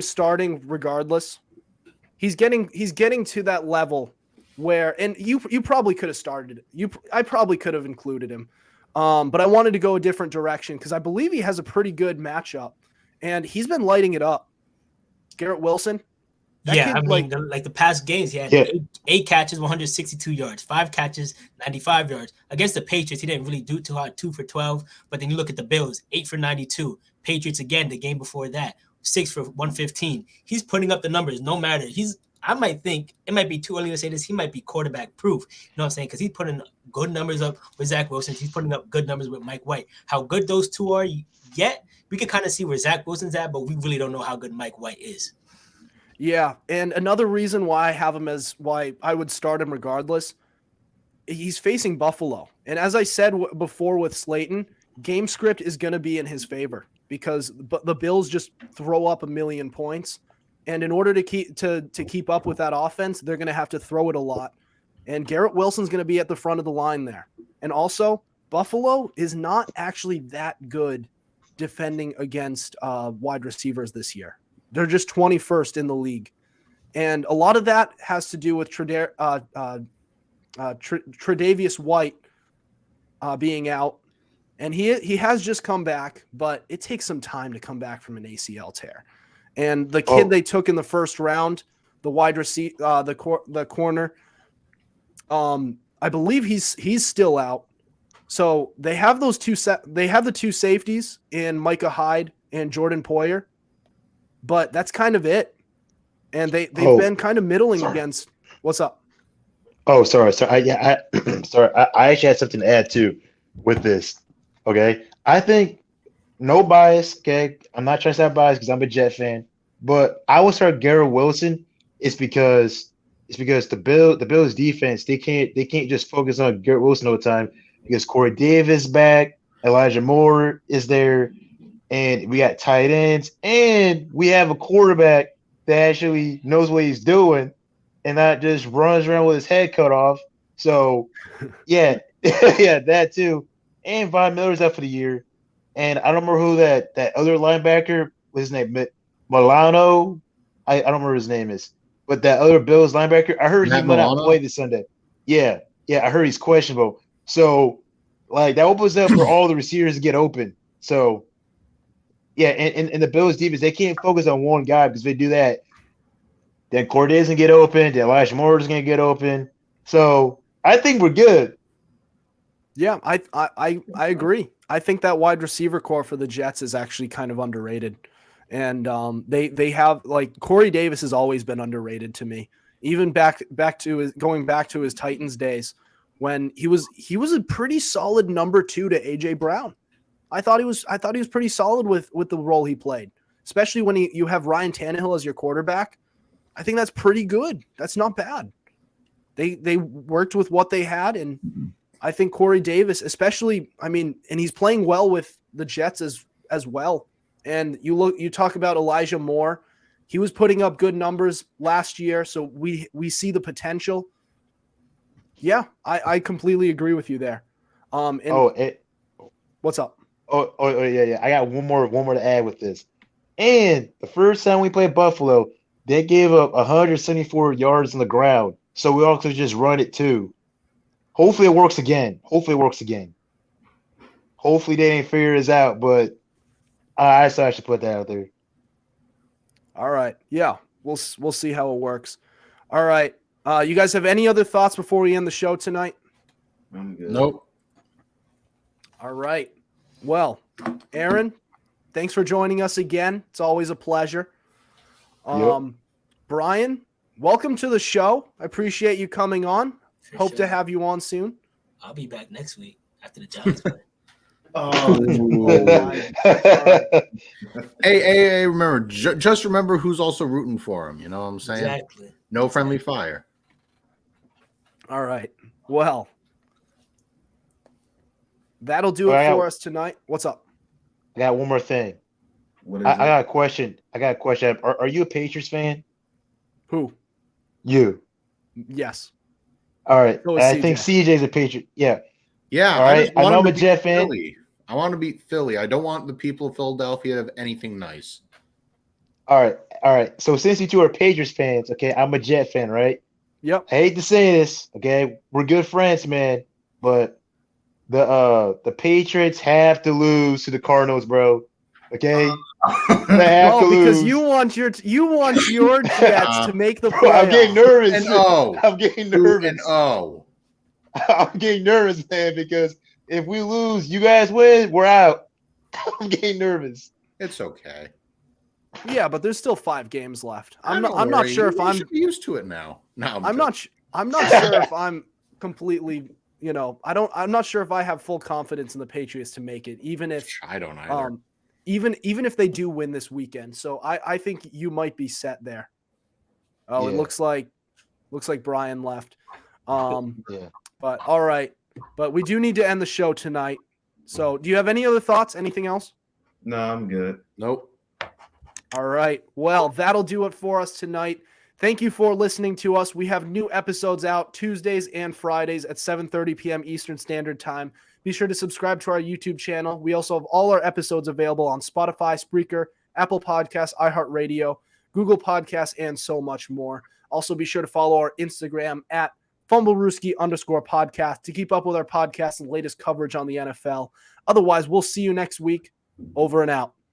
starting regardless. He's getting to that level where, and you probably could have started it. I probably could have included him. But I wanted to go a different direction because I believe he has a pretty good matchup, and he's been lighting it up. Garrett Wilson. The past games, he had 8 catches, 162 yards, 5 catches, 95 yards. Against the Patriots, he didn't really do too hard, 2 for 12. But then you look at the Bills, 8 for 92. Patriots again, the game before that, 6 for 115. He's putting up the numbers no matter. I might think it might be too early to say this. He might be quarterback proof. You know what I'm saying? Because he's putting good numbers up with Zach Wilson. He's putting up good numbers with Mike White. How good those two are yet, we can kind of see where Zach Wilson's at, but we really don't know how good Mike White is. Yeah, and another reason why I have him as why I would start him regardless, he's facing Buffalo. And as I said before with Slayton, game script is going to be in his favor because the Bills just throw up a million points. And in order to keep up with that offense, they're going to have to throw it a lot. And Garrett Wilson's going to be at the front of the line there. And also, Buffalo is not actually that good defending against wide receivers this year. They're just 21st in the league. And a lot of that has to do with Tre'Davious White being out. And he has just come back, but it takes some time to come back from an ACL tear. And the kid they took in the first round, the wide receiver, the corner, I believe he's still out. So they have those they have the two safeties in Micah Hyde and Jordan Poyer. But that's kind of it. And they've been kind of middling against – what's up? Oh, sorry. Sorry, I actually had something to add, too, with this, okay? I think no bias, okay? I'm not trying to sound biased because I'm a Jet fan. But I would start Garrett Wilson because the Bills defense, they can't just focus on Garrett Wilson all the time because Corey Davis back, Elijah Moore is there. And we got tight ends, and we have a quarterback that actually knows what he's doing and not just runs around with his head cut off. So, yeah, yeah, that too. And Von Miller's out for the year. And I don't remember who that other linebacker, what's his name, Milano? I don't remember his name is. But that other Bills linebacker, I heard he might not play this Sunday. Yeah, I heard he's questionable. So, like, that opens up for all the receivers to get open. So, yeah, and the Bills defense, they can't focus on one guy because if they do that, then Cordy's going to get open, then Elijah Moore is going to get open. So I think we're good. Yeah, I agree. I think that wide receiver core for the Jets is actually kind of underrated. And they have, like, Corey Davis has always been underrated to me. Even going back to his Titans days when he was a pretty solid number 2 to AJ Brown. I thought he was pretty solid with the role he played, especially when you have Ryan Tannehill as your quarterback. I think that's pretty good. That's not bad. They worked with what they had, and I think Corey Davis, especially, and he's playing well with the Jets as well. And you talk about Elijah Moore. He was putting up good numbers last year, so we see the potential. Yeah, I completely agree with you there. What's up? Oh, yeah. I got one more to add with this. And the first time we played Buffalo, they gave up 174 yards on the ground. So we also just run it too. Hopefully it works again. Hopefully they didn't figure this out, but I should put that out there. All right. Yeah, we'll see how it works. All right. You guys have any other thoughts before we end the show tonight? I'm good. Nope. All right. Well, Aaron, thanks for joining us again. It's always a pleasure. Yep. Brian, welcome to the show. I appreciate you coming on. Hope to have you on soon. I'll be back next week after the Giants play. Hey, remember, just remember who's also rooting for him. You know what I'm saying? Exactly. No friendly fire. All right. Well, that'll do it for us tonight. What's up? I got one more thing. What is I got a question. Are you a Patriots fan? Who? You. Yes. All right. So is I CJ. think CJ's a Patriot. Yeah. Yeah. All right. I know I'm a Jet fan. Philly. I want to beat Philly. I don't want the people of Philadelphia to have anything nice. All right. So since you two are Patriots fans, okay, I'm a Jet fan, right? Yep. I hate to say this, okay? We're good friends, man, but the Patriots have to lose to the Cardinals, bro. Okay? They have to lose. Because you want your Jets to make the playoffs. I'm getting nervous. I'm getting nervous, man, because if we lose, you guys win, we're out. I'm getting nervous. It's okay. Yeah, but there's still 5 games left. I'm Don't not worry. sure if You I'm should be used to it now. No, I'm not sure if I'm completely, I'm not sure if I have full confidence in the Patriots to make it, even if I don't either. even if they do win this weekend. So I think you might be set there. Oh, it Yeah. looks like Brian left. Yeah. But all right. But we do need to end the show tonight. So do you have any other thoughts? Anything else? No, I'm good. Nope. All right. Well, that'll do it for us tonight. Thank you for listening to us. We have new episodes out Tuesdays and Fridays at 7:30 p.m. Eastern Standard Time. Be sure to subscribe to our YouTube channel. We also have all our episodes available on Spotify, Spreaker, Apple Podcasts, iHeartRadio, Google Podcasts, and so much more. Also, be sure to follow our Instagram at Fumblerooski_podcast to keep up with our podcast and latest coverage on the NFL. Otherwise, we'll see you next week. Over and out.